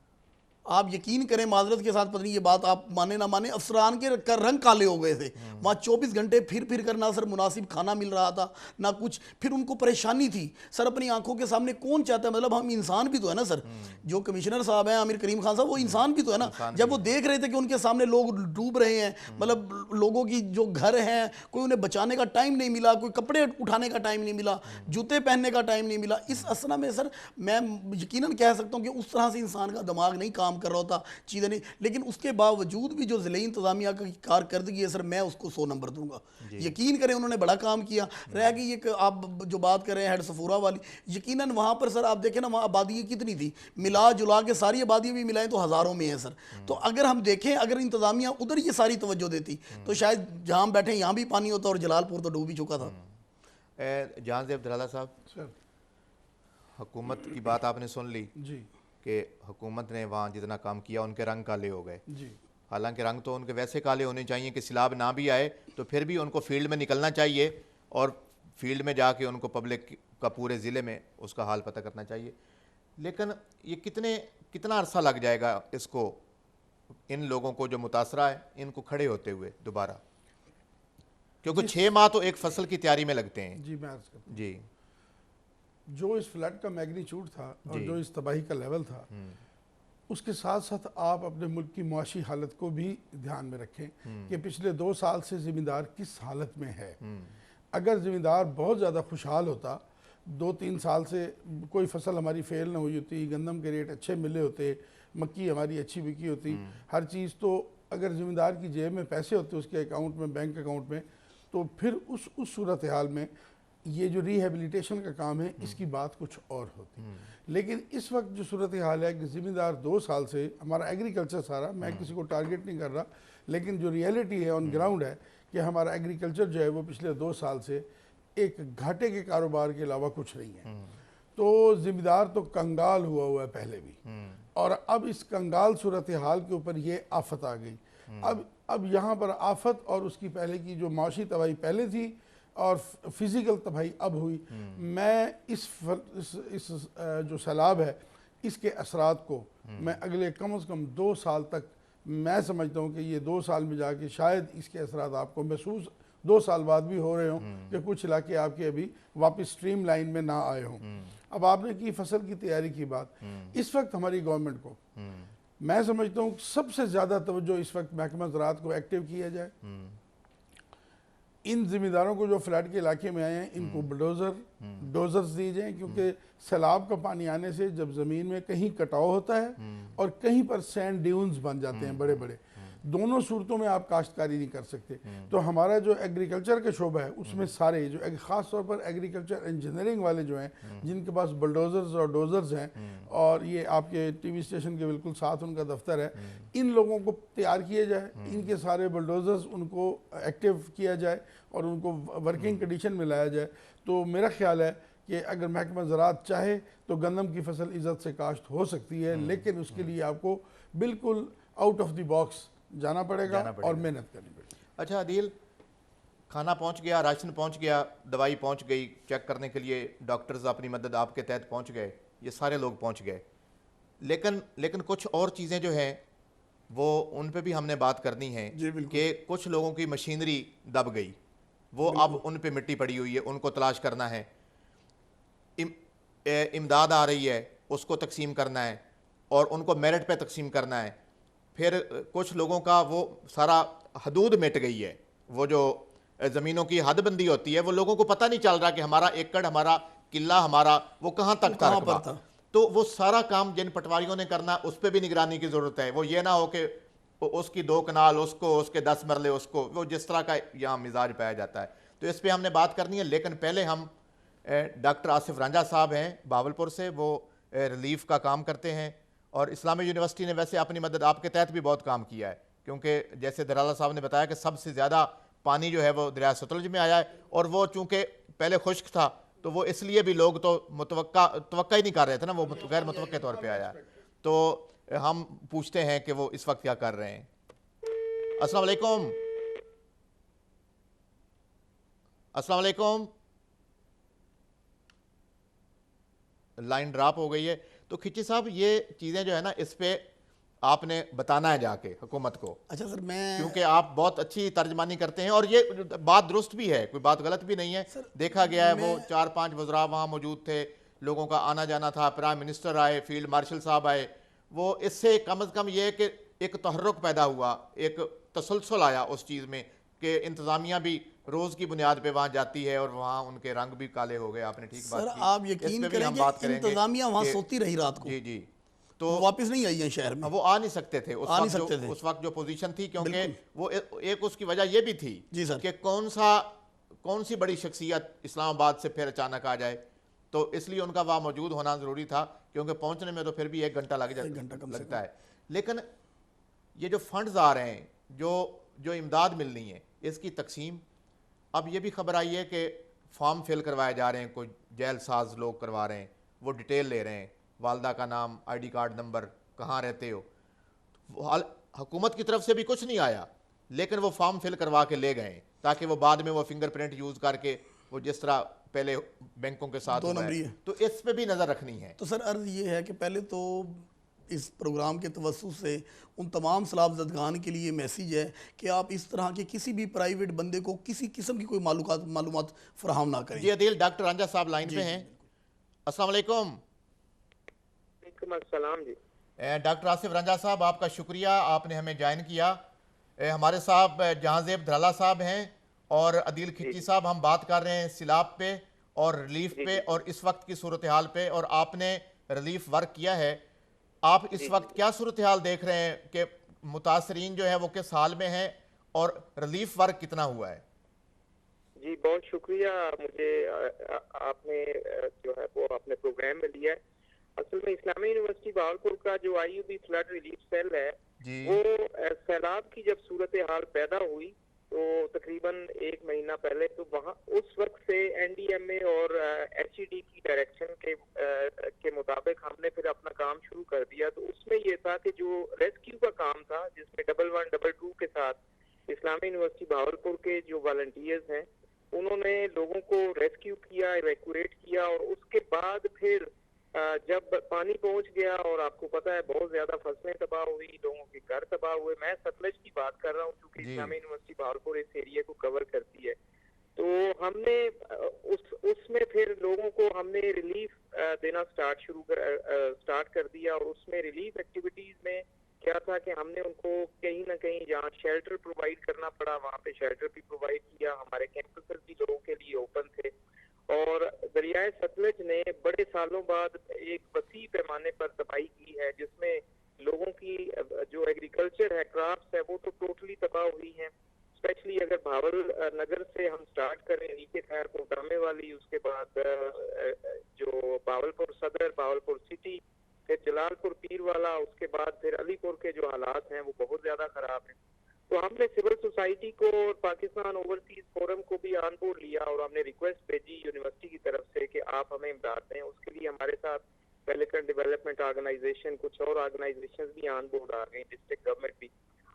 आप यकीन करें, माजरत के साथ, पता नहीं ये बात आप माने ना माने, अफसरान के रंग काले हो गए थे। वहाँ 24 घंटे फिर कर ना सर मुनासिब खाना मिल रहा था ना कुछ, फिर उनको परेशानी थी सर। अपनी आंखों के सामने कौन चाहता है, मतलब हम इंसान भी तो है ना सर। जो कमिश्नर साहब हैं आमिर करीम खान साहब, वो इंसान भी तो है ना। जब वो देख रहे थे कि उनके सामने लोग डूब रहे हैं, मतलब लोगों की जो घर हैं, कोई उन्हें बचाने का टाइम नहीं मिला, कोई कपड़े उठाने का टाइम नहीं मिला, जूते पहनने का टाइम नहीं मिला। इस असना में सर मैं यकीनन कह सकता हूँ कि उस तरह से इंसान का दिमाग नहीं काम कर रहा होता, चीज़ें नहीं। लेकिन उसके बावजूद भी जो ज़िले इंतज़ामिया की कारकर्दगी है सर, मैं उसको 100 नंबर दूंगा। यकीन करें उन्होंने बड़ा काम किया। रह गई ये आप जो बात कर रहे हैं हेड सफूरा वाली, यकीनन वहाँ पर सर आप देखें ना, वहाँ आबादी कितनी थी, मिला जुला के सारी आबादी भी मिलाएं तो हज़ारों में है सर। तो अगर हम देखें, अगर इंतज़ामिया उधर ये सारी तवज्जो देती तो शायद जहाँ हम बैठे यहाँ भी पानी होता और जलालपुर तो डूब ही चुका था। जहां ज़ेब दलाला साहब, सर हुकूमत की बात आपने सुन ली जी कि हुकूमत ने वहाँ जितना काम किया उनके रंग काले हो गए। जी, हालांकि रंग तो उनके वैसे काले होने चाहिए कि सैलाब ना भी आए तो फिर भी उनको फील्ड में निकलना चाहिए और फील्ड में जाके उनको पब्लिक का पूरे ज़िले में उसका हाल पता करना चाहिए। लेकिन ये कितना अरसा लग जाएगा इसको, इन लोगों को जो मुतासरा है इनको खड़े होते हुए दोबारा? क्योंकि 6 माह तो एक फसल की तैयारी में लगते हैं। जी मैं अर्ज करता हूं। जी, जो इस फ्लड का मैग्नीट्यूड था और जो इस तबाही का लेवल था, उसके साथ साथ आप अपने मुल्क की मुआशी हालत को भी ध्यान में रखें कि पिछले 2 साल से ज़मींदार किस हालत में है। अगर ज़मींदार बहुत ज़्यादा खुशहाल होता, 2-3 साल से कोई फसल हमारी फेल ना हुई होती, गंदम के रेट अच्छे मिले होते, मक्की हमारी अच्छी बिकी होती, हर चीज़, तो अगर ज़मींदार की जेब में पैसे होते उसके अकाउंट में, बैंक अकाउंट में, तो फिर उस सूरत हाल में ये जो रिहेबिलिटेशन का काम है इसकी बात कुछ और होती। लेकिन इस वक्त जो सूरत हाल है कि ज़मींदार 2 साल से, हमारा एग्रीकल्चर सारा, मैं किसी को टारगेट नहीं कर रहा, लेकिन जो रियलिटी है ऑन ग्राउंड है कि हमारा एग्रीकल्चर जो है वो पिछले 2 साल से एक घाटे के कारोबार के अलावा कुछ नहीं है। तो ज़मींदार तो कंगाल हुआ है पहले भी, और अब इस कंगाल सूरत हाल के ऊपर ये आफत आ गई। अब यहाँ पर आफत और उसकी पहले की जो माशी तबाही पहले थी और फिज़िकल तबाही अब हुई। मैं इस जो सैलाब है इसके असरात को मैं अगले कम से कम 2 साल तक मैं समझता हूँ कि ये 2 साल में जाके शायद इसके असरात आपको महसूस 2 साल बाद भी हो रहे हों कि कुछ इलाके आपके अभी वापस स्ट्रीम लाइन में ना आए हों। अब आपने की फसल की तैयारी की बात, इस वक्त हमारी गवर्नमेंट को मैं समझता हूँ सबसे ज़्यादा तवज्जो इस वक्त महकमा ज़राअत को एक्टिव किया जाए। इन जिम्मेदारों को जो फ्लड के इलाके में आए हैं इनको डोजर्स दिए जाएं, क्योंकि सैलाब का पानी आने से जब ज़मीन में कहीं कटाव होता है और कहीं पर सैंड ड्यून्स बन जाते हैं बड़े बड़े, दोनों सूरतों में आप काश्तकारी नहीं कर सकते। तो हमारा जो एग्रीकल्चर का शोबा है उसमें सारे जो ख़ास तौर पर एग्रीकल्चर इंजीनियरिंग वाले जो हैं, जिनके पास बुलडोजर्स और डोजर्स हैं, और ये आपके टीवी स्टेशन के बिल्कुल साथ उनका दफ्तर है, इन लोगों को तैयार किया जाए, इनके सारे बुलडोजर्स उनको एक्टिव किया जाए और उनको वर्किंग कंडीशन में लाया जाए। तो मेरा ख्याल है कि अगर महकमा ज़राअत चाहे तो गंदम की फसल इज़्ज़त से काश्त हो सकती है, लेकिन उसके लिए आपको बिल्कुल आउट ऑफ द बॉक्स जाना पड़ेगा और मेहनत करनी पड़ेगी। अच्छा आदिल, खाना पहुंच गया, राशन पहुंच गया, दवाई पहुंच गई, चेक करने के लिए डॉक्टर्स अपनी मदद आपके तहत पहुंच गए, ये सारे लोग पहुंच गए, लेकिन कुछ और चीज़ें जो हैं वो उन पे भी हमने बात करनी है कि कुछ लोगों की मशीनरी दब गई, वो अब उन पे मिट्टी पड़ी हुई है, उनको तलाश करना है, इमदाद आ रही है उसको तकसीम करना है और उनको मेरिट पे तकसीम करना है। फिर कुछ लोगों का वो सारा हदूद मिट गई है, वो जो ज़मीनों की हदबंदी होती है वो लोगों को पता नहीं चल रहा कि हमारा एकड़, हमारा किला, हमारा वो कहाँ तक था रकबा। तो वो सारा काम जिन पटवारियों ने करना उस पर भी निगरानी की ज़रूरत है। वो ये ना हो कि उसकी 2 कनाल उसको, उसके 10 मरले उसको, वो जिस तरह का यहाँ मिजाज पाया जाता है। तो इस पर हमने बात करनी है, लेकिन पहले हम डॉक्टर आसिफ रांझा साहब हैं बावलपुर से, वो रिलीफ का काम करते हैं और इस्लामी यूनिवर्सिटी ने वैसे अपनी मदद आपके तहत भी बहुत काम किया है, क्योंकि जैसे दराला साहब ने बताया कि सबसे ज़्यादा पानी जो है वो दरिया सतलुज में आया है, और वो चूँकि पहले खुश्क था तो वो इसलिए भी लोग तो तवक्का ही नहीं कर रहे थे ना, वो गैर मुतवक्के तौर पे आया। तो हम पूछते हैं कि वो इस वक्त क्या कर रहे हैं। अस्सलाम वालेकुम। अस्सलाम वालेकुम। लाइन ड्रॉप हो गई है। तो खिच्ची साहब, ये चीज़ें जो है ना, इस पे आपने बताना है जाके हुकूमत को। अच्छा सर, मैं, क्योंकि आप बहुत अच्छी तर्जमानी करते हैं और ये बात दुरुस्त भी है, कोई बात गलत भी नहीं है। देखा गया है वो 4-5 वज़रा वहाँ मौजूद थे, लोगों का आना जाना था, प्राइम मिनिस्टर आए, फील्ड मार्शल साहब आए, वो इससे कम अज़ कम ये कि एक तहर्रुक पैदा हुआ, एक तसलसल आया उस चीज़ में कि इंतज़ामिया भी रोज़ की बुनियाद पे वहाँ जाती है और वहाँ उनके रंग भी काले हो गए। आपने ठीक बात की। आप यकीन करेंगे इंतज़ामिया वहाँ सोती रही रात को। जी जी। तो वापस नहीं आई है शहर में, वो आ नहीं सकते थे उस वक्त जो पोजीशन थी, क्योंकि वो एक उसकी वजह ये भी थी कि कौन सी बड़ी शख्सियत इस्लामाबाद से फिर अचानक आ जाए, तो इसलिए उनका वहाँ मौजूद होना ज़रूरी था, क्योंकि पहुँचने में तो फिर भी 1 घंटा लगता है। लेकिन ये जो फंड्स आ रहे हैं, जो इमदाद मिलनी है, इसकी तकसीम, अब ये भी खबर आई है कि फॉर्म फिल करवाए जा रहे हैं, कोई जेल साज लोग करवा रहे हैं, वो डिटेल ले रहे हैं, वालदा का नाम, आईडी कार्ड नंबर, कहाँ रहते हो। हुकूमत की तरफ से भी कुछ नहीं आया, लेकिन वो फॉर्म फिल करवा के ले गए ताकि वो बाद में वो फिंगरप्रिंट यूज़ करके वो जिस तरह पहले बैंकों के साथ हुआ है, तो इस पे भी नज़र रखनी है। तो सर अर्ज़ ये है कि पहले तो इस प्रोग्राम के तवस्सुस से उन तमाम सलाफ़ज़दगान के लिए मैसेज है कि आप इस तरह के किसी भी प्राइवेट बंदे को किसी किस्म की कोई मालूमात फराहम ना करें। जी अदील, डॉक्टर रांझा साहब लाइन पे हैं। अस्सलाम वालेकुम। अस्सलाम जी। डॉक्टर आसिफ रांझा साहब, आपका शुक्रिया, आपने हमें ज्वाइन किया। हमारे साहब जहांजेब धराला साहब हैं और अदील खिच्ची साहब, हम बात कर रहे हैं सिलाब पे और रिलीफ पे और इस वक्त की सूरत हाल पे, और आपने रिलीफ वर्क किया है। आप इस वक्त क्या सूरत हाल देख रहे हैं कि मुतासरीन जो है वो किस हाल में है और रिलीफ वर्क कितना हुआ है? जी बहुत शुक्रिया, मुझे आपने जो है वो अपने प्रोग्राम में लिया है। असल में इस्लामी यूनिवर्सिटी भावलपुर का जो IUB फ्लड रिलीफ सेल है, वो सैलाब की जब सूरत हाल पैदा हुई तो तकरीबन 1 महीना पहले, तो वहाँ उस वक्त से NDMA और HED की डायरेक्शन के मुताबिक हमने फिर अपना काम शुरू कर दिया। तो उसमें ये था कि जो रेस्क्यू का काम था, जिसमें 1112 के साथ इस्लामी यूनिवर्सिटी भावलपुर के जो वॉलंटियर्स हैं उन्होंने लोगों को रेस्क्यू किया, इवैक्यूएट किया, और उसके बाद फिर जब पानी पहुंच गया और आपको पता है बहुत ज्यादा फसलें तबाह हुई, लोगों के घर तबाह हुए। मैं सतलज की बात कर रहा हूँ क्योंकि इस्लामी यूनिवर्सिटी भावलपुर इस एरिया को कवर करती है। तो हमने उसमें फिर लोगों को हमने रिलीफ देना स्टार्ट कर दिया, और उसमें रिलीफ एक्टिविटीज में क्या था कि हमने उनको कहीं ना कहीं जहाँ शेल्टर प्रोवाइड करना पड़ा वहाँ पे शेल्टर भी प्रोवाइड किया। हमारे कैंपसेस भी लोगों के लिए ओपन थे और दरियाए सतलज ने बड़े सालों बाद एक वसी पैमाने पर तबाही की है, जिसमें लोगों की जो एग्रीकल्चर है, क्राफ्ट्स है, वो तो टोटली तबाह हुई हैं। स्पेशली अगर भावल नगर से हम स्टार्ट करें, नीचे खैर कोटामे वाली, उसके बाद जो बावलपुर सदर, बावलपुर सिटी, फिर जलालपुर पीर वाला, उसके बाद फिर अलीपुर के जो हालात हैं वो बहुत ज़्यादा ख़राब हैं। तो हमने सिविल सोसाइटी को और पाकिस्तान ओवरसीज फोरम को भी ऑन बोर्ड लिया और हमने रिक्वेस्ट भेजी यूनिवर्सिटी की तरफ से कि आप हमें इमदाद दें। उसके लिए हमारे साथ पेलिकन डेवलपमेंट ऑर्गेनाइजेशन, कुछ और ऑर्गेनाइजेशन भी ऑन बोर्ड आ गई, डिस्ट्रिक्ट गवर्नमेंट भी।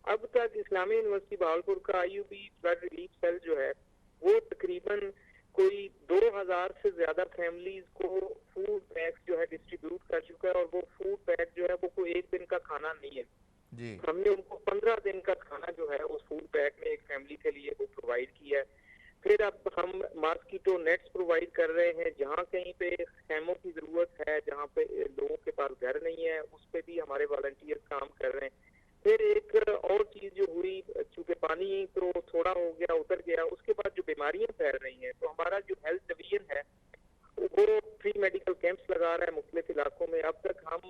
अब तक इस्लामी यूनिवर्सिटी भावलपुर का IUB फ्लड रिलीफ सेल जो है वो तकरीबन कोई 2000 से ज्यादा फैमिलीज को फूड पैक्स जो है डिस्ट्रीब्यूट कर चुका है, और वो फूड पैक जो है वो कोई एक दिन का खाना नहीं है जी। हमने उनको 15 दिन का खाना जो है उस फूड पैक में एक फैमिली के लिए वो प्रोवाइड किया है। फिर अब हम मॉस्किटो नेट्स प्रोवाइड कर रहे हैं, जहाँ कहीं पे खैमों की जरूरत है, जहाँ पे लोगों के पास घर नहीं है, उस पे भी हमारे वॉलंटियर्स काम कर रहे हैं। फिर एक और चीज जो हुई, चूंकि पानी तो थोड़ा हो गया, उतर गया, उसके बाद जो बीमारियां फैल रही हैं, तो हमारा जो हेल्थ डिवीजन है वो फ्री मेडिकल कैंप्स लगा रहा है मुख्तलिफ इलाकों में। अब तक हम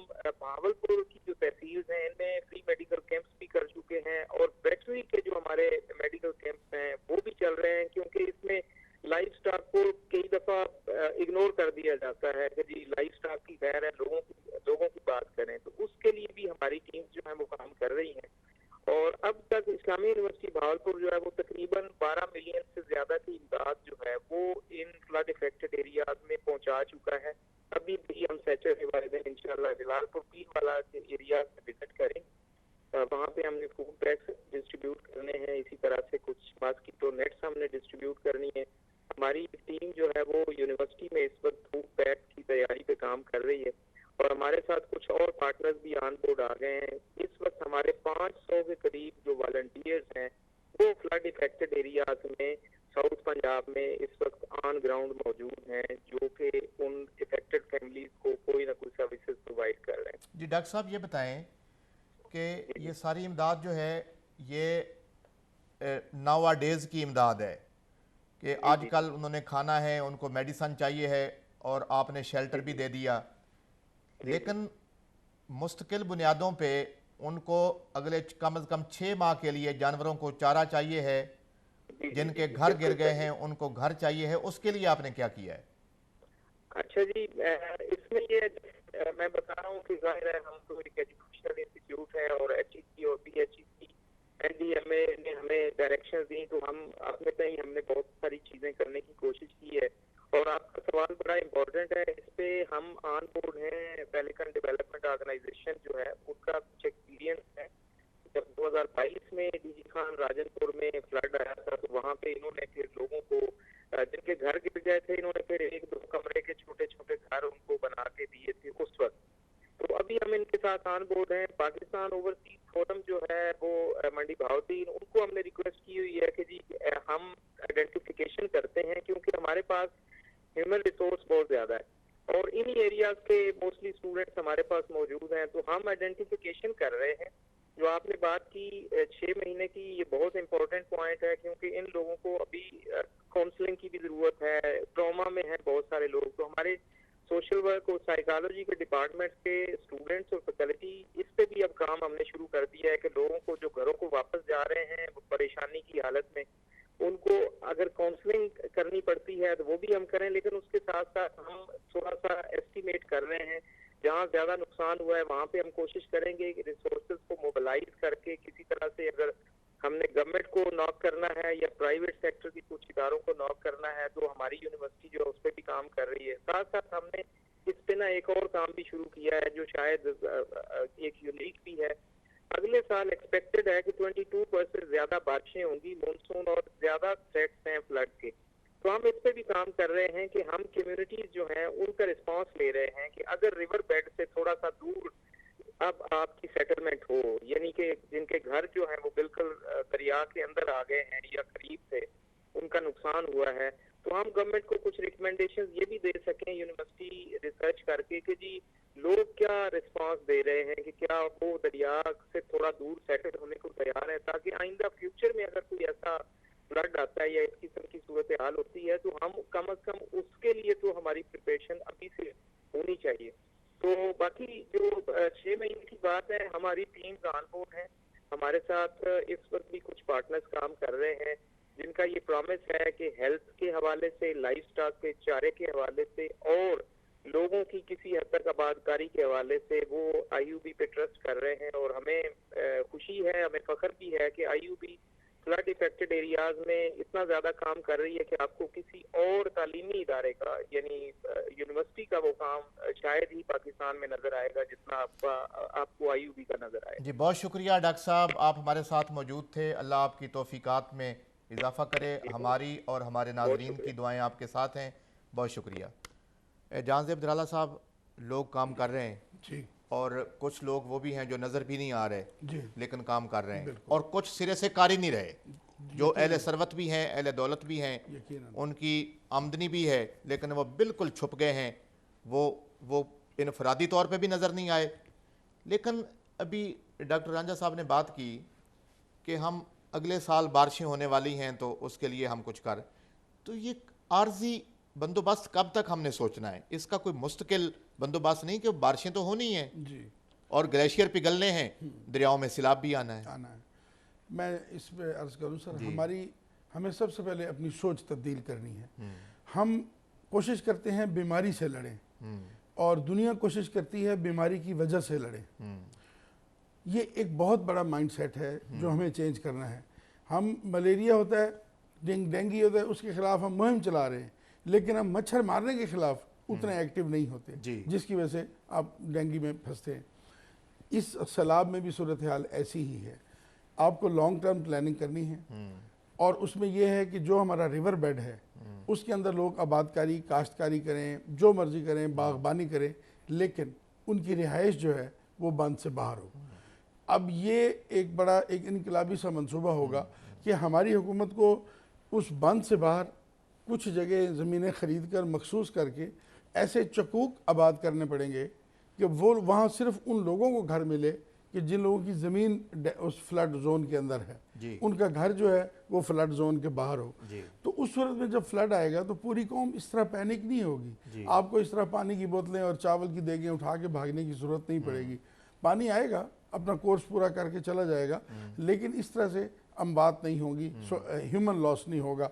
भावलपुर की जो तहसील हैं इनमें फ्री मेडिकल कैंप्स भी कर चुके हैं, और बैटरी के जो हमारे मेडिकल कैंप्स हैं वो भी चल रहे हैं, क्योंकि इसमें लाइफ स्टॉक को कई दफा इग्नोर कर दिया जाता है कि जी लाइफ स्टॉक की खैर है, लोगों की बात करें। तो उसके लिए भी हमारी टीम जो है वो काम कर रही है। और अब तक इस्लामी यूनिवर्सिटी भावलपुर जो है वो तकरीबन 12 मिलियन से ज्यादा की इमदाद जो है वो इन फ्लड इफेक्टेड एरियाज में पहुंचा चुका है। अभी भी हम सैचरडे वाले दिन इंशाल्लाह जलालपुर पीर वाला एरिया विजिट करेंगे, वहाँ पे हमने फूड पैक्स डिस्ट्रीब्यूट करने हैं। इसी तरह से कुछ मॉस्किटो नेट्स हमने डिस्ट्रीब्यूट करनी है। हमारी टीम जो है वो यूनिवर्सिटी में इस वक्त फूड पैक की तैयारी पे काम कर रही है, और हमारे साथ कुछ और पार्टनर्स भी ऑन बोर्ड आ गए हैं। इस वक्त हमारे 500 के करीब जो वॉलंटियर्स हैं वो फ्लड इफेक्टेड एरियाज में साउथ पंजाब में इस वक्त ऑन ग्राउंड मौजूद हैं, जो कि उन इफेक्टेड फैमिलीज को कोई ना कोई सर्विसेज प्रोवाइड कर रहे हैं। जी डॉक्टर साहब, ये बताएं कि ये सारी इमदाद जो है ये नावा डेज की इमदाद है कि आजकल उन्होंने खाना है, उनको मेडिसन चाहिए है, और आपने शेल्टर भी दे दिया, लेकिन मुस्तकिल बुनियादों पे उनको अगले कम से कम 6 माह के लिए जानवरों को चारा चाहिए है, जिनके घर गिर गए हैं उनको घर चाहिए है। उसके लिए आपने क्या किया है? अच्छा जी, इसमें ये मैं बता रहा हूँ कि जाहिर है हम तो एक एजुकेशनल इंस्टीट्यूट है, और HEC और BHEC NDMA ने हमें डायरेक्शन दी, तो हम अपने तय हमने बहुत सारी चीजें करने की कोशिश की है। और आपका सवाल बड़ा इम्पोर्टेंट है, इस पे हम ऑन बोर्ड हैं। पेलिकन डेवलपमेंट ऑर्गेनाइजेशन जो है उसका कुछ एक्सपीरियंस है। जब 2022 में DG खान राजनपुर में फ्लड आया था, तो वहाँ पे इन्होंने फिर लोगों को जिनके घर गिर गए थे, इन्होंने फिर 1-2 कमरे के छोटे छोटे घर उनको बना के दिए थे उस वक्त। तो अभी हम इनके साथ ऑन बोर्ड हैं। पाकिस्तान ओवरसीज फोरम जो है वो मंडी भावदीन, उनको हमने रिक्वेस्ट की हुई है कि जी हम आइडेंटिफिकेशन करते हैं, क्योंकि हमारे पास ह्यूमन रिसोर्स बहुत ज्यादा है और इन एरियाज के मोस्टली स्टूडेंट्स हमारे पास मौजूद हैं। तो हम आइडेंटिफिकेशन कर रहे हैं। जो आपने बात की 6 महीने की, ये बहुत इंपॉर्टेंट पॉइंट है, क्योंकि इन लोगों को अभी काउंसलिंग की भी जरूरत है, ट्रॉमा में है बहुत सारे लोग। तो हमारे सोशल वर्क और साइकोलॉजी के डिपार्टमेंट के स्टूडेंट्स और फैकल्टी, इस पे भी अब काम हमने शुरू कर दिया है कि लोगों को जो घरों को वापस जा रहे हैं परेशानी की हालत में, उनको अगर काउंसलिंग करनी पड़ती है तो वो भी हम करें, लेकिन उसके साथ साथ हम थोड़ा सा एस्टिमेट कर रहे हैं। जहाँ ज्यादा नुकसान हुआ है वहाँ पे हम कोशिश करेंगे कि रिसोर्सेज को मोबिलाइज करके किसी तरह से, अगर हमने गवर्नमेंट को नॉक करना है या प्राइवेट सेक्टर की कुछ इदारों को नॉक करना है, तो हमारी यूनिवर्सिटी जो है उस पर भी काम कर रही है। साथ साथ हमने इस पे ना एक और काम भी शुरू किया है जो शायद एक यूनिक भी है। अगले साल एक्सपेक्टेड है कि 22% ज्यादा बारिशें होंगी, मानसून, और ज्यादा थ्रेट्स हैं फ्लड के। तो हम इस पे भी काम कर रहे हैं कि हम कम्युनिटीज जो हैं उनका रिस्पांस ले रहे हैं कि अगर रिवर बेड से थोड़ा सा दूर अब आपकी सेटलमेंट हो, यानी कि जिनके घर जो है वो बिल्कुल दरिया के अंदर आ गए हैं या करीब से उनका नुकसान हुआ है, तो हम गवर्नमेंट को कुछ रिकमेंडेशंस ये भी दे सकें यूनिवर्सिटी रिसर्च करके कि जी लोग क्या रिस्पांस दे रहे हैं कि क्या वो दरिया से थोड़ा दूर सेटल होने को तैयार है, ताकि आइंदा फ्यूचर में अगर कोई ऐसा फ्लड आता है या इस किस्म की सूरत हाल होती है तो हम कम से कम उसके लिए तो हमारी प्रिपरेशन अभी से होनी चाहिए। तो बाकी जो 6 महीने की बात है, हमारी टीम ऑन बोर्ड है, हमारे साथ इस वक्त भी कुछ पार्टनर्स काम कर रहे हैं जिनका ये प्रॉमिस है कि हेल्थ के हवाले से, लाइफ स्टॉक के चारे के हवाले से और लोगों की किसी हद तक आबादकारी के हवाले से वो आईयूबी पे ट्रस्ट कर रहे हैं। और हमें खुशी है, हमें फख्र भी है कि आईयूबी फ्लड इफेक्टेड एरियाज में इतना ज़्यादा काम कर रही है कि आपको किसी और तालीमी इदारे का यानी यूनिवर्सिटी का वो काम शायद ही पाकिस्तान में नज़र आएगा जितना आपको आईयूबी का नज़र आएगा। जी बहुत शुक्रिया डॉक्टर साहब, आप हमारे साथ मौजूद थे। अल्लाह आपकी तौफीकात में इजाफ़ा करे। हमारी और हमारे नाज़रीन की दुआएं आपके साथ हैं। बहुत शुक्रिया। जहांज़ेब दराला साहब, लोग काम कर रहे हैं जी, और कुछ लोग वो भी हैं जो नज़र भी नहीं आ रहे जी, लेकिन काम कर रहे हैं, और कुछ सिरे से कार ही नहीं रहे, जो अहले सरवत भी हैं, अहले दौलत भी हैं, यकीनन। उनकी आमदनी भी है लेकिन वो बिल्कुल छुप गए हैं, वो इनफरादी तौर पे भी नज़र नहीं आए। लेकिन अभी डॉक्टर रांझा साहब ने बात की कि हम अगले साल बारिशें होने वाली हैं तो उसके लिए हम कुछ कर, तो ये आर्जी बंदोबस्त कब तक हमने सोचना है? इसका कोई मुस्तकिल बंदोबस्त नहीं कि बारिशें तो होनी हैं जी, और ग्लेशियर पिघलने हैं, दरियाओं में सैलाब भी आना है। मैं इस पे अर्ज करूं सर, हमें सबसे पहले अपनी सोच तब्दील करनी है। हम कोशिश करते हैं बीमारी से लड़ें और दुनिया कोशिश करती है बीमारी की वजह से लड़ें। ये एक बहुत बड़ा माइंडसेट है जो हमें चेंज करना है। हम मलेरिया होता है, डेंगू होता है, उसके खिलाफ हम मुहिम चला रहे हैं, लेकिन हम मच्छर मारने के खिलाफ उतने एक्टिव नहीं होते, जिसकी वजह से आप डेंगू में फंसते हैं। इस सैलाब में भी सूरत हाल ऐसी ही है। आपको लॉन्ग टर्म प्लानिंग करनी है और उसमें यह है कि जो हमारा रिवर बेड है उसके अंदर लोग आबादकारी, काश्तकारी करें, जो मर्जी करें, बागबानी करें, लेकिन उनकी रिहाइश जो है वो बंद से बाहर हो। अब ये एक बड़ा एक इनकलाबी सा मंसूबा होगा कि हमारी हुकूमत को उस बंद से बाहर कुछ जगह ज़मीनें ख़रीद कर मखसूस करके ऐसे चकूक आबाद करने पड़ेंगे कि वो वहाँ सिर्फ उन लोगों को घर मिले कि जिन लोगों की ज़मीन उस फ्लड जोन के अंदर है, उनका घर जो है वो फ्लड जोन के बाहर हो। तो उस सूरत में जब फ्लड आएगा तो पूरी कौम इस तरह पैनिक नहीं होगी। आपको इस तरह पानी की बोतलें और चावल की देगें उठा के भागने की ज़रूरत नहीं पड़ेगी। पानी आएगा, अपना कोर्स पूरा करके चला जाएगा, लेकिन इस तरह से अम्बात नहीं होगी, ह्यूमन लॉस नहीं होगा।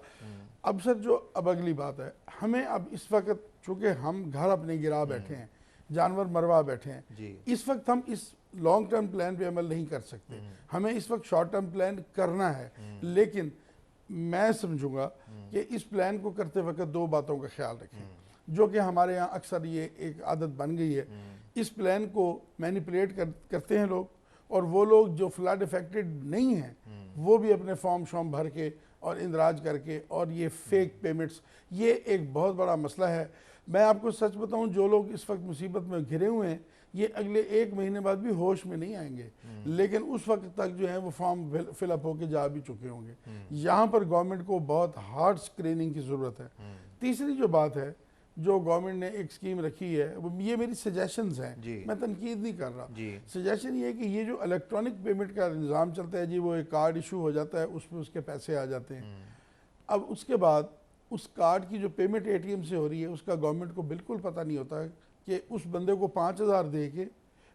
अब सर जो अब अगली बात है, हमें अब इस वक्त चूँकि हम घर अपने गिरा बैठे हैं, जानवर मरवा बैठे हैं, इस वक्त हम इस लॉन्ग टर्म प्लान पे अमल नहीं कर सकते। हमें इस वक्त शॉर्ट टर्म प्लान करना है, लेकिन मैं समझूंगा कि इस प्लान को करते वक्त दो बातों का ख्याल रखें, जो कि हमारे यहाँ अक्सर ये एक आदत बन गई है। इस प्लान को मैनिपुलेट करते हैं लोग, और वो लोग जो फ्लड इफेक्टेड नहीं हैं वो भी अपने फॉर्म शॉर्म भर के और इंदराज करके, और ये फेक पेमेंट्स, ये एक बहुत बड़ा मसला है। मैं आपको सच बताऊं, जो लोग इस वक्त मुसीबत में घिरे हुए हैं ये अगले 1 महीने बाद भी होश में नहीं आएंगे, लेकिन उस वक्त तक जो है वो फॉर्म फिलअप होके जा भी चुके होंगे। यहाँ पर गवर्नमेंट को बहुत हार्ड स्क्रीनिंग की ज़रूरत है। तीसरी जो बात है, जो गवर्नमेंट ने एक स्कीम रखी है, वो ये मेरी सजेशंस हैं, मैं तनकीद नहीं कर रहा। सजेशन ये है कि ये जो इलेक्ट्रॉनिक पेमेंट का निज़ाम चलता है जी, वो एक कार्ड इशू हो जाता है, उसमें उसके पैसे आ जाते हैं। अब उसके बाद उस कार्ड की जो पेमेंट ATM से हो रही है उसका गवर्नमेंट को बिल्कुल पता नहीं होता है कि उस बंदे को 5,000 दे के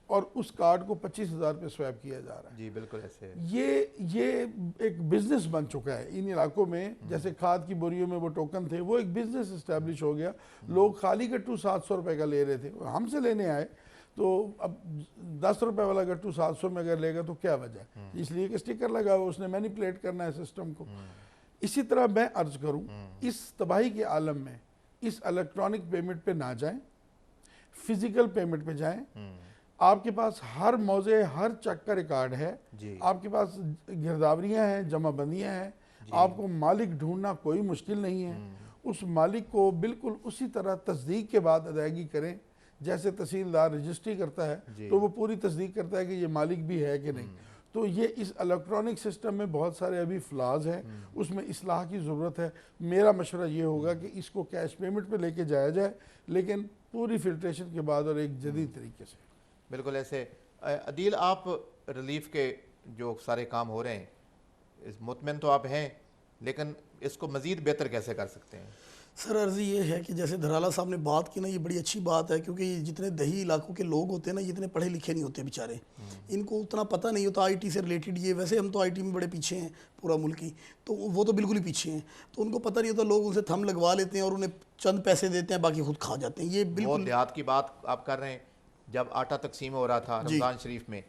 और उस कार्ड को 25,000 पे स्वैप किया जा रहा है। जी बिल्कुल ऐसे है। ये एक बिजनेस बन चुका है इन इलाकों में। जैसे खाद की बोरियों में वो टोकन थे, वो एक बिजनेस इस्टेब्लिश हो गया। लोग खाली गट्टू 700 रुपये का ले रहे थे, हमसे लेने आए, तो अब 10 रुपये वाला गट्टू 700 में अगर लेगा तो क्या वजह, इसलिए कि स्टिकर लगा हुआ, उसने मैनिपुलेट करना है सिस्टम को। इसी तरह मैं अर्ज करूं, इस तबाही के आलम में इस इलेक्ट्रॉनिक पेमेंट पे ना जाएं, फिजिकल पेमेंट पे जाएं। आपके पास हर मौजे, हर चेक का रिकॉर्ड है, आपके पास गिरदावरियां हैं, जमाबंदियां हैं, आपको मालिक ढूंढना कोई मुश्किल नहीं है। उस मालिक को बिल्कुल उसी तरह तस्दीक के बाद अदायगी करें जैसे तहसीलदार रजिस्ट्री करता है, तो वो पूरी तस्दीक करता है कि ये मालिक भी है कि नहीं। तो ये इस इलेक्ट्रॉनिक सिस्टम में बहुत सारे अभी फ्लाज हैं, उसमें इस्लाह की ज़रूरत है। मेरा मशवरा ये होगा कि इसको कैश पेमेंट पे लेके जाया जाए, लेकिन पूरी फिल्ट्रेशन के बाद और एक जदीद तरीके से। बिल्कुल ऐसे। अदील, आप रिलीफ के जो सारे काम हो रहे हैं, इस मुतमिन तो आप हैं, लेकिन इसको मज़ीद बेहतर कैसे कर सकते हैं? सर अर्ज़ी ये है कि जैसे धराला साहब ने बात की ना, ये बड़ी अच्छी बात है, क्योंकि ये जितने दही इलाकों के लोग होते हैं ना, ये इतने पढ़े लिखे नहीं होते बेचारे, इनको उतना पता नहीं होता आईटी से रिलेटेड। ये वैसे हम तो आईटी में बड़े पीछे हैं पूरा मुल्क ही, तो वो तो बिल्कुल ही पीछे हैं, तो उनको पता नहीं होता। लोग उनसे थंब लगवा लेते हैं और उन्हें चंद पैसे देते हैं, बाकी खुद खा जाते हैं। ये बिल्कुल देहात की बात आप कर रहे हैं। जब आटा तकसीम हो रहा था रमज़ान शरीफ में,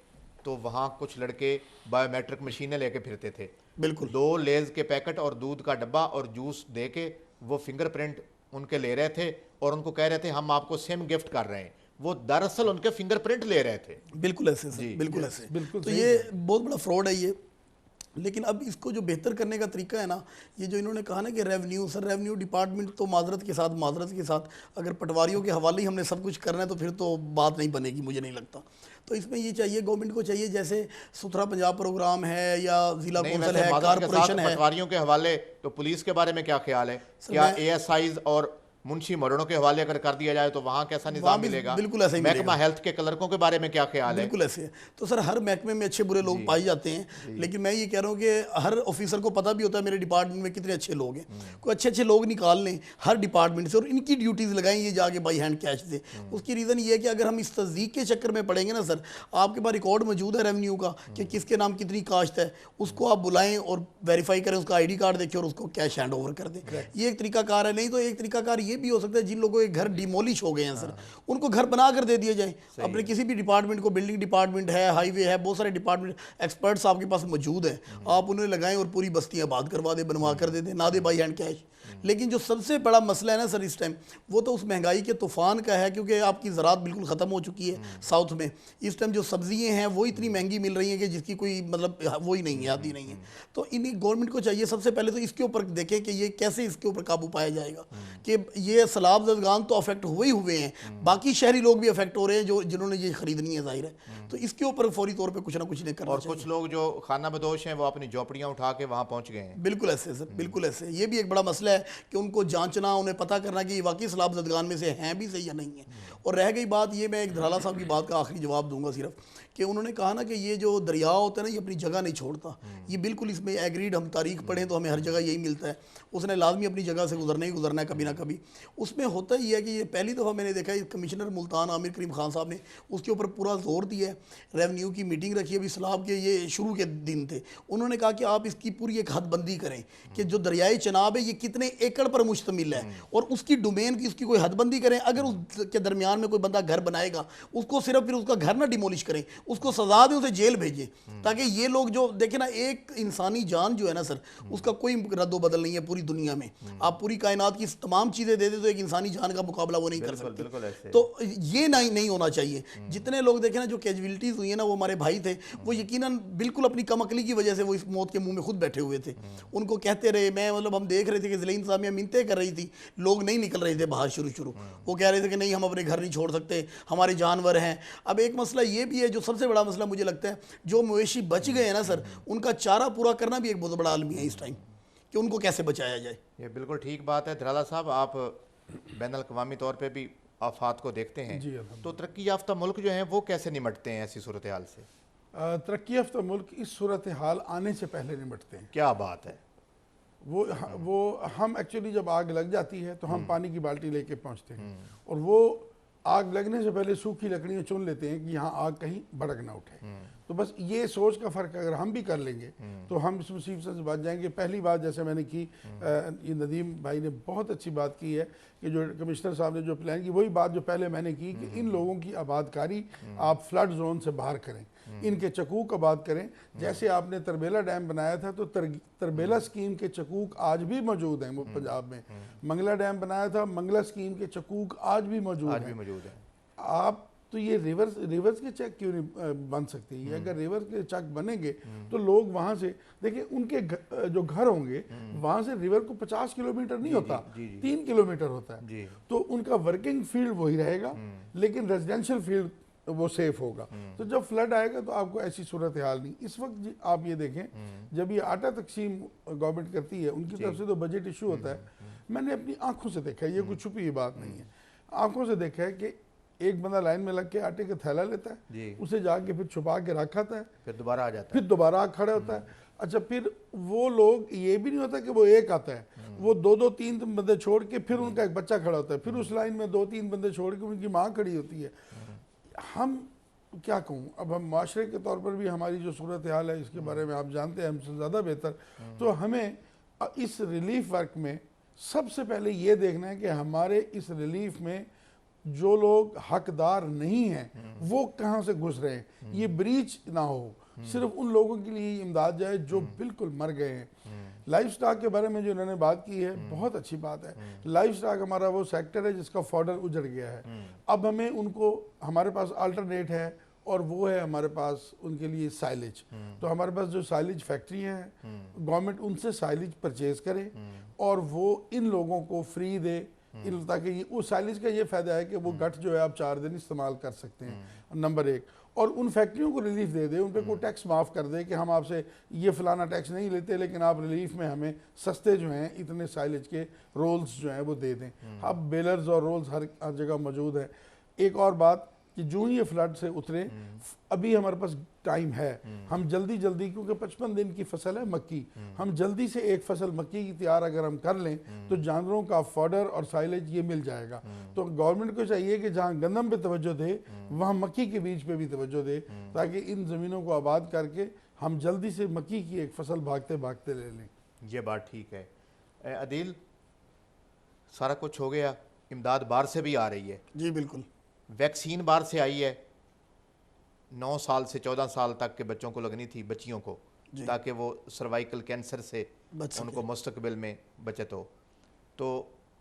तो वहाँ कुछ लड़के बायोमेट्रिक मशीनें लेके फिरते थे। बिल्कुल 2 लेज़ के पैकेट और दूध का डब्बा और जूस दे के वो फिंगरप्रिंट उनके ले रहे थे और उनको कह रहे थे हम आपको सिम गिफ्ट कर रहे हैं। वो दरअसल उनके फिंगरप्रिंट ले रहे थे। बिल्कुल ऐसे सर, बिल्कुल ऐसे। बिल्कुल तो ये बहुत बड़ा फ्रॉड है ये। लेकिन अब इसको जो बेहतर करने का तरीका है ना, ये जो इन्होंने कहा ना कि रेवेन्यू, सर रेवेन्यू डिपार्टमेंट तो माजरत के साथ अगर पटवारियों के हवाले ही हमने सब कुछ करना है तो फिर तो बात नहीं बनेगी, मुझे नहीं लगता। तो इसमें ये चाहिए, गवर्नमेंट को चाहिए, जैसे सुथरा पंजाब प्रोग्राम है या जिला कौंसिल है, कारपोरेशन है। पटवारियों के हवाले तो पुलिस के बारे में क्या ख्याल है? क्या ASIs और मुंशी मरड़ों के हवाले अगर कर दिया जाए तो वहाँ कैसा निजाम मिलेगा? बिल्कुल ऐसा ही महकमा हेल्थ के क्लर्कों के बारे में क्या ख्याल है? बिल्कुल ऐसे है। तो सर हर महकमे में अच्छे बुरे लोग पाए जाते हैं, लेकिन मैं ये कह रहा हूँ कि हर ऑफिसर को पता भी होता है मेरे डिपार्टमेंट में कितने अच्छे लोग हैं। कोई अच्छे लोग निकाल लें हर डिपार्टमेंट से और इनकी ड्यूटीज़ लगाएं, ये जाके बाई हैंड कैश दे। उसकी रीज़न ये है कि अगर हम इस तस्दीक के चक्कर में पड़ेंगे ना सर, आपके पास रिकॉर्ड मौजूद है रेवेन्यू का कि किसके नाम कितनी काश्त है, उसको आप बुलाएं और वेरीफाई करें, उसका ID कार्ड देखें और उसको कैश हैंड ओवर कर दें। ये एक तरीकाकार है। नहीं तो एक तरीकाकार ये भी हो सकता है, जिन लोगों के घर डिमोलिश हो गए हैं सर, उनको घर बना कर दे दिए जाए। अपने किसी भी डिपार्टमेंट को, बिल्डिंग डिपार्टमेंट है, हाईवे है, बहुत सारे डिपार्टमेंट एक्सपर्ट्स आपके पास मौजूद हैं, आप उन्हें लगाएं और पूरी बस्तियां आबाद करवा दे, बनवा कर दे दें, ना दे बाई हैंड कैश। लेकिन जो सबसे बड़ा मसला है ना सर इस टाइम, वो तो उस महंगाई के तूफान का है, क्योंकि आपकी ज़राअत बिल्कुल ख़त्म हो चुकी है साउथ में। इस टाइम जो सब्जियां हैं वो इतनी महंगी मिल रही हैं कि जिसकी कोई मतलब वो ही नहीं है, आदि नहीं है। तो इन गवर्नमेंट को चाहिए सबसे पहले तो इसके ऊपर देखें कि ये कैसे इसके ऊपर काबू पाया जाएगा। कि ये सैलाब ज़दगान तो अफेक्ट हुए ही हुए हैं, बाकी शहरी लोग भी अफेक्ट हो रहे हैं जो जिन्होंने ये खरीदनी है, जाहिर है। तो इसके ऊपर फौरी तौर पर कुछ ना कुछ नहीं करना और कुछ लोग जो खाना बदोश हैं वो अपनी झोपड़ियाँ उठा के वहाँ पहुँच गए हैं। बिल्कुल ऐसे सर, बिल्कुल ऐसे। ये भी एक बड़ा मसला है कि उनको जांचना, उन्हें पता करना कि वाकई सैलाब ज़दगान में से हैं भी सही या नहीं है। और रह गई बात, ये मैं एक धराला साहब की बात का आखिरी जवाब दूंगा सिर्फ, कि उन्होंने कहा ना कि ये जो दरिया होता है ना, ये अपनी जगह नहीं छोड़ता। ये बिल्कुल इसमें एग्रीड, हम तारीख पढ़ें तो हमें हर जगह यही मिलता है, उसने लाजमी अपनी जगह से गुजरना ही गुजरना है कभी ना कभी। उसमें होता ही है कि ये पहली दफ़ा मैंने देखा है कमिश्नर मुल्तान आमिर करीम खान साहब ने उसके ऊपर पूरा जोर दिया है। रेवेन्यू की मीटिंग रखी, अभी सैलाब के ये शुरू के दिन थे, उन्होंने कहा कि आप इसकी पूरी एक हदबंदी करें कि जो दरियाई चनाब है ये कितने एकड़ पर मुश्तमिल है और उसकी डोमेन की उसकी कोई हदबंदी करें। अगर उसके दरमियान में कोई बंदा घर बनाएगा, उसको सिर्फ फिर उसका घर ना डिमोलिश करें, उसको सजा दें, उसे जेल भेजें, ताकि ये लोग जो देखें ना, एक इंसानी जान जो है ना सर, उसका कोई रद्दो बदल नहीं है पूरी दुनिया में। आप पूरी कायनात की तमाम चीज़ें दे दें तो एक इंसानी जान का मुकाबला वो नहीं कर सकते। तो ये नहीं होना चाहिए। जितने लोग देखें ना जो कैजुअलिटीज़ हुई है ना, वो हमारे भाई थे, वो यकीनन बिल्कुल अपनी कमअकली की वजह से वो इस मौत के मुंह में खुद बैठे हुए थे। उनको कहते रहे, मैं मतलब हम देख रहे थे कि ज़िला इंतज़ामिया मिन्नतें कर रही थी, लोग नहीं निकल रहे थे बाहर शुरू। वो कह रहे थे कि नहीं, हम अपने घर नहीं छोड़ सकते, हमारे जानवर हैं। अब एक मसला ये भी है, जो सबसे बड़ा मसला मुझे लगता है, जो मवेशी बच गए हैं ना सर, उनका चारा पूरा करना भी एक बहुत बड़ा आलमी है इस टाइम, कि उनको कैसे बचाया जाए। ये बिल्कुल ठीक बात है। धराला साहब, आप बैनुल-अक़वामी तौर पे भी आफात को देखते हैं, तो तरक्की याफ्ता मुल्क जो हैं वो कैसे निमटते हैं ऐसी सूरत हाल से? तरक्की याफ्ता मुल्क इस सूरत हाल आने से पहले निमटते हैं। क्या बात है। वो हम एक्चुअली जब आग लग जाती है तो हम पानी की बाल्टी लेके पहुंचते हैं और वो आग लगने से पहले सूखी लकड़ियाँ चुन लेते हैं कि यहाँ आग कहीं भड़क ना उठे। तो बस ये सोच का फ़र्क अगर हम भी कर लेंगे तो हम इस मुसीबत से बच जाएंगे। पहली बात जैसे मैंने की, ये नदीम भाई ने बहुत अच्छी बात की है कि जो कमिश्नर साहब ने जो प्लान की, वही बात जो पहले मैंने की कि इन लोगों की आबादकारी आप फ्लड जोन से बाहर करें, इनके चकूक आबाद करें। जैसे आपने तरबेला डैम बनाया था, तो तरबेला स्कीम के चकूक आज भी मौजूद हैं पंजाब में। मंगला डैम बनाया था, मंगला स्कीम के चकूक आज भी मौजूद हैं। आप तो ये रिवर्स के चेक क्यों नहीं बन सकते? ये अगर रिवर्स के चेक बनेंगे तो लोग वहाँ से देखिए, उनके जो घर होंगे वहाँ से रिवर को 50 किलोमीटर नहीं होता, 3 किलोमीटर होता है। तो उनका वर्किंग फील्ड वही रहेगा, लेकिन रेजिडेंशियल फील्ड वो सेफ होगा। तो जब फ्लड आएगा तो आपको ऐसी सूरत हाल नहीं। इस वक्त आप ये देखें, जब ये आटा तकसीम गवर्नमेंट करती है, उनकी तरफ से तो बजट इशू होता है, मैंने अपनी आंखों से देखा है, ये कुछ छुपी हुई बात नहीं है, आंखों से देखा है कि एक बंदा लाइन में लग के आटे का थैला लेता है, उसे जाके फिर छुपा के रख आता है, फिर दोबारा आ जाता है, फिर दोबारा खड़ा होता है। अच्छा, फिर वो लोग, ये भी नहीं होता कि वो एक आता है, वो दो दो तीन बंदे छोड़ के फिर उनका एक बच्चा खड़ा होता है, फिर उस लाइन में दो तीन बंदे छोड़ के उनकी माँ खड़ी होती है। हम क्या कहूँ, अब हम माशरे के तौर पर भी हमारी जो सूरत हाल है इसके बारे में आप जानते हैं हमसे ज़्यादा बेहतर। तो हमें इस रिलीफ वर्क में सबसे पहले ये देखना है कि हमारे इस रिलीफ में जो लोग हकदार नहीं हैं वो कहाँ से घुस रहे हैं, ये ब्रीच ना हो, सिर्फ उन लोगों के लिए इमदाद जाए जो बिल्कुल मर गए हैं। लाइफ स्टॉक के बारे में जो इन्होंने बात की है, बहुत अच्छी बात है। लाइफ स्टॉक हमारा वो सेक्टर है जिसका फॉडर उजड़ गया है, अब हमें उनको, हमारे पास अल्टरनेट है और वो है हमारे पास उनके लिए साइलेज। तो हमारे पास जो साइलेज फैक्ट्रियाँ हैं, गवर्नमेंट उनसे साइलेज परचेज करे और वो इन लोगों को फ्री दे, ताकि उस साइलेज का ये फ़ायदा है कि वो गट जो है आप 4 दिन इस्तेमाल कर सकते हैं, नंबर 1। और उन फैक्ट्रियों को रिलीफ दे दे, उन पर कोई टैक्स माफ़ कर दे कि हम आपसे ये फ़लाना टैक्स नहीं लेते, लेकिन आप रिलीफ में हमें सस्ते जो हैं इतने साइलेज के रोल्स जो हैं वो दे दें। अब बेलर्स और रोल्स हर जगह मौजूद है। एक और बात कि जो ही ये फ्लड से उतरे, अभी हमारे पास टाइम है, हम जल्दी जल्दी, क्योंकि 55 दिन की फसल है मक्की, हम जल्दी से एक फसल मक्की की तैयार अगर हम कर लें तो जानवरों का फॉडर और साइलेज ये मिल जाएगा। तो गवर्नमेंट को चाहिए कि जहाँ गंदम पे तवज्जो दे वहाँ मक्की के बीज पे भी तवज्जो दे, ताकि इन ज़मीनों को आबाद करके हम जल्दी से मक्की की एक फसल भागते भागते ले लें। ये बात ठीक है। अदील, सारा कुछ हो गया, इमदाद बाहर से भी आ रही है। जी बिल्कुल, वैक्सीन बाहर से आई है, 9 साल से 14 साल तक के बच्चों को लगनी थी, बच्चियों को, ताकि वो सर्वाइकल कैंसर से उनको मुस्तकबिल में बचत हो। तो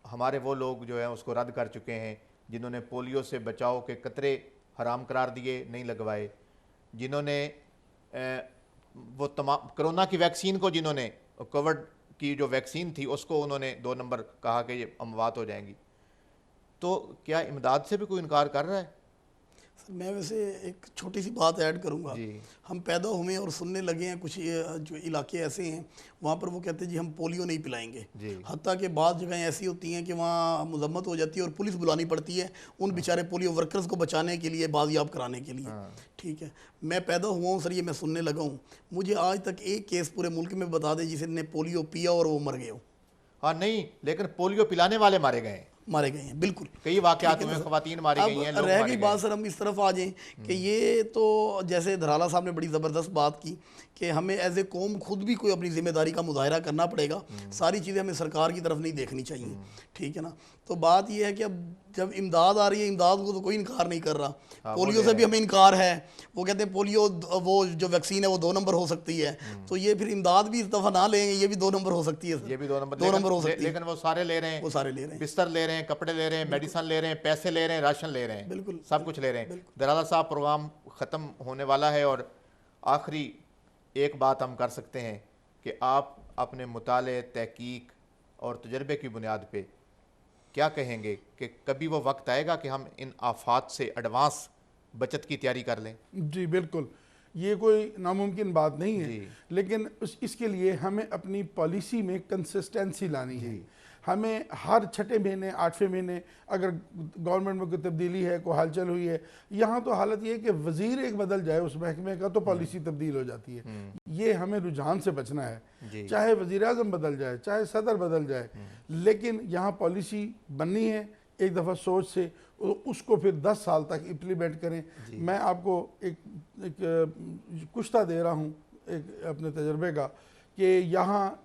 हमारे वो लोग जो है उसको रद्द कर चुके हैं जिन्होंने पोलियो से बचाव के कतरे हराम करार दिए, नहीं लगवाए, जिन्होंने वो तमाम कोरोना की वैक्सीन को, जिन्होंने कोविड की जो वैक्सीन थी उसको उन्होंने 2 नंबर कहा कि ये अमवात हो जाएंगी। तो क्या इमदाद से भी कोई इनकार कर रहा है? सर मैं वैसे एक छोटी सी बात ऐड करूंगा। हम पैदा हुए और सुनने लगे हैं, कुछ जो इलाके ऐसे हैं वहाँ पर वो कहते हैं जी हम पोलियो नहीं पिलाएंगे, हत्ता कि बाद जगहें ऐसी होती हैं कि वहाँ मजम्मत हो जाती है और पुलिस बुलानी पड़ती है उन बेचारे पोलियो वर्कर्स को बचाने के लिए, बाजियाब कराने के लिए। ठीक है, मैं पैदा हुआ हूँ सर, ये मैं सुनने लगा हूँ, मुझे आज तक एक केस पूरे मुल्क में बता दें जिसने पोलियो पिया और वो मर गए हो। हाँ नहीं, लेकिन पोलियो पिलाने वाले मारे गए हैं, बिल्कुल कई वाकयात में खवातीन मारी गई हैं, लोग रह मारे गई गए। बात सर हम इस तरफ आ जाएं कि ये तो जैसे धराला साहब ने बड़ी ज़बरदस्त बात की कि हमें एज ए कौम खुद भी कोई अपनी जिम्मेदारी का मुजाहरा करना पड़ेगा, सारी चीज़ें हमें सरकार की तरफ नहीं देखनी चाहिए। ठीक है ना, तो बात ये है कि अब जब इमदाद आ रही है, इमदाद को तो कोई इनकार नहीं कर रहा, पोलियो से भी हमें इनकार है, वो कहते हैं पोलियो वो जो वैक्सीन है वो 2 नंबर हो सकती है, तो ये फिर इमदाद भी इस दफ़ा ना लेंगे, ये भी 2 नंबर हो सकती है, ये भी 2 नंबर हो सकती है। लेकिन वो सारे ले रहे हैं, वो सारे ले रहे हैं, बिस्तर ले रहे हैं, कपड़े ले रहे हैं, मेडिसिन ले रहे हैं, पैसे ले रहे हैं, राशन ले रहे हैं, बिल्कुल सब कुछ ले रहे हैं। दराला साहब, प्रोग्राम ख़त्म होने वाला है और आखिरी एक बात हम कर सकते हैं कि आप अपने मुताले, तहकीक और तजर्बे की बुनियाद पे क्या कहेंगे कि कभी वो वक्त आएगा कि हम इन आफात से एडवांस बचत की तैयारी कर लें? जी बिल्कुल, ये कोई नामुमकिन बात नहीं है, लेकिन इसके लिए हमें अपनी पॉलिसी में कंसिस्टेंसी लानी है। हमें हर 6ठे महीने, 8वें महीने अगर गवर्नमेंट में कोई तब्दीली है, कोई हलचल हुई है, यहाँ तो हालत ये है कि वजीर एक बदल जाए उस महकमे का तो पॉलिसी तब्दील हो जाती है। ये हमें रुझान से बचना है, चाहे वजीर आज़म बदल जाए, चाहे सदर बदल जाए, लेकिन यहाँ पॉलिसी बननी है एक दफ़ा सोच से, उसको फिर 10 साल तक इम्प्लीमेंट करें। मैं आपको एक कुश्ता दे रहा हूँ एक अपने तजर्बे का कि यहाँ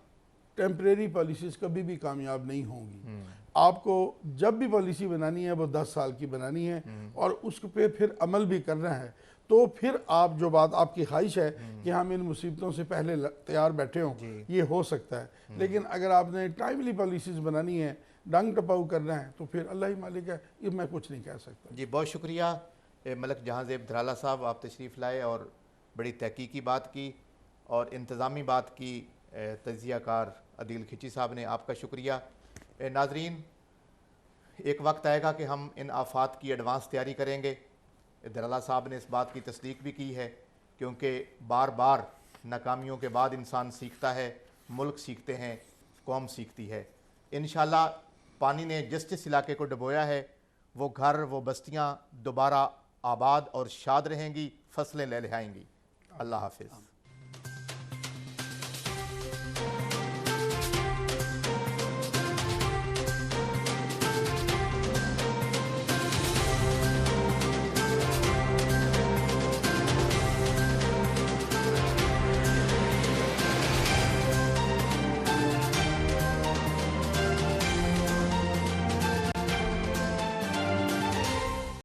टेम्परेरी पॉलिसीज़ कभी भी कामयाब नहीं होंगी। आपको जब भी पॉलिसी बनानी है वो 10 साल की बनानी है और उस पे फिर अमल भी करना है। तो फिर आप जो बात आपकी ख्वाहिश है कि हम इन मुसीबतों से पहले तैयार बैठे हों, ये हो सकता है, लेकिन अगर आपने टाइमली पॉलिसीज़ बनानी है, डंग टपाऊ करना है, तो फिर अल्लाह ही मालिक है, ये मैं कुछ नहीं कह सकता। जी बहुत शुक्रिया मलक जहांज़ेब धराला साहब, आप तशरीफ़ लाए और बड़ी तहकीकी बात की और इंतज़ामी बात की। तजियाकार अदील खिची साहब ने, आपका शुक्रिया। नाजरीन, एक वक्त आएगा कि हम इन आफात की एडवांस तैयारी करेंगे, दराला साहब ने इस बात की तस्दीक भी की है, क्योंकि बार बार नाकामियों के बाद इंसान सीखता है, मुल्क सीखते हैं, कौम सीखती है। इंशाल्लाह पानी ने जिस जिस इलाके को डुबोया है वो घर, वो बस्तियाँ दोबारा आबाद और शाद रहेंगी, फसलें लहलहाएंगी। अल्लाह हाफिज़।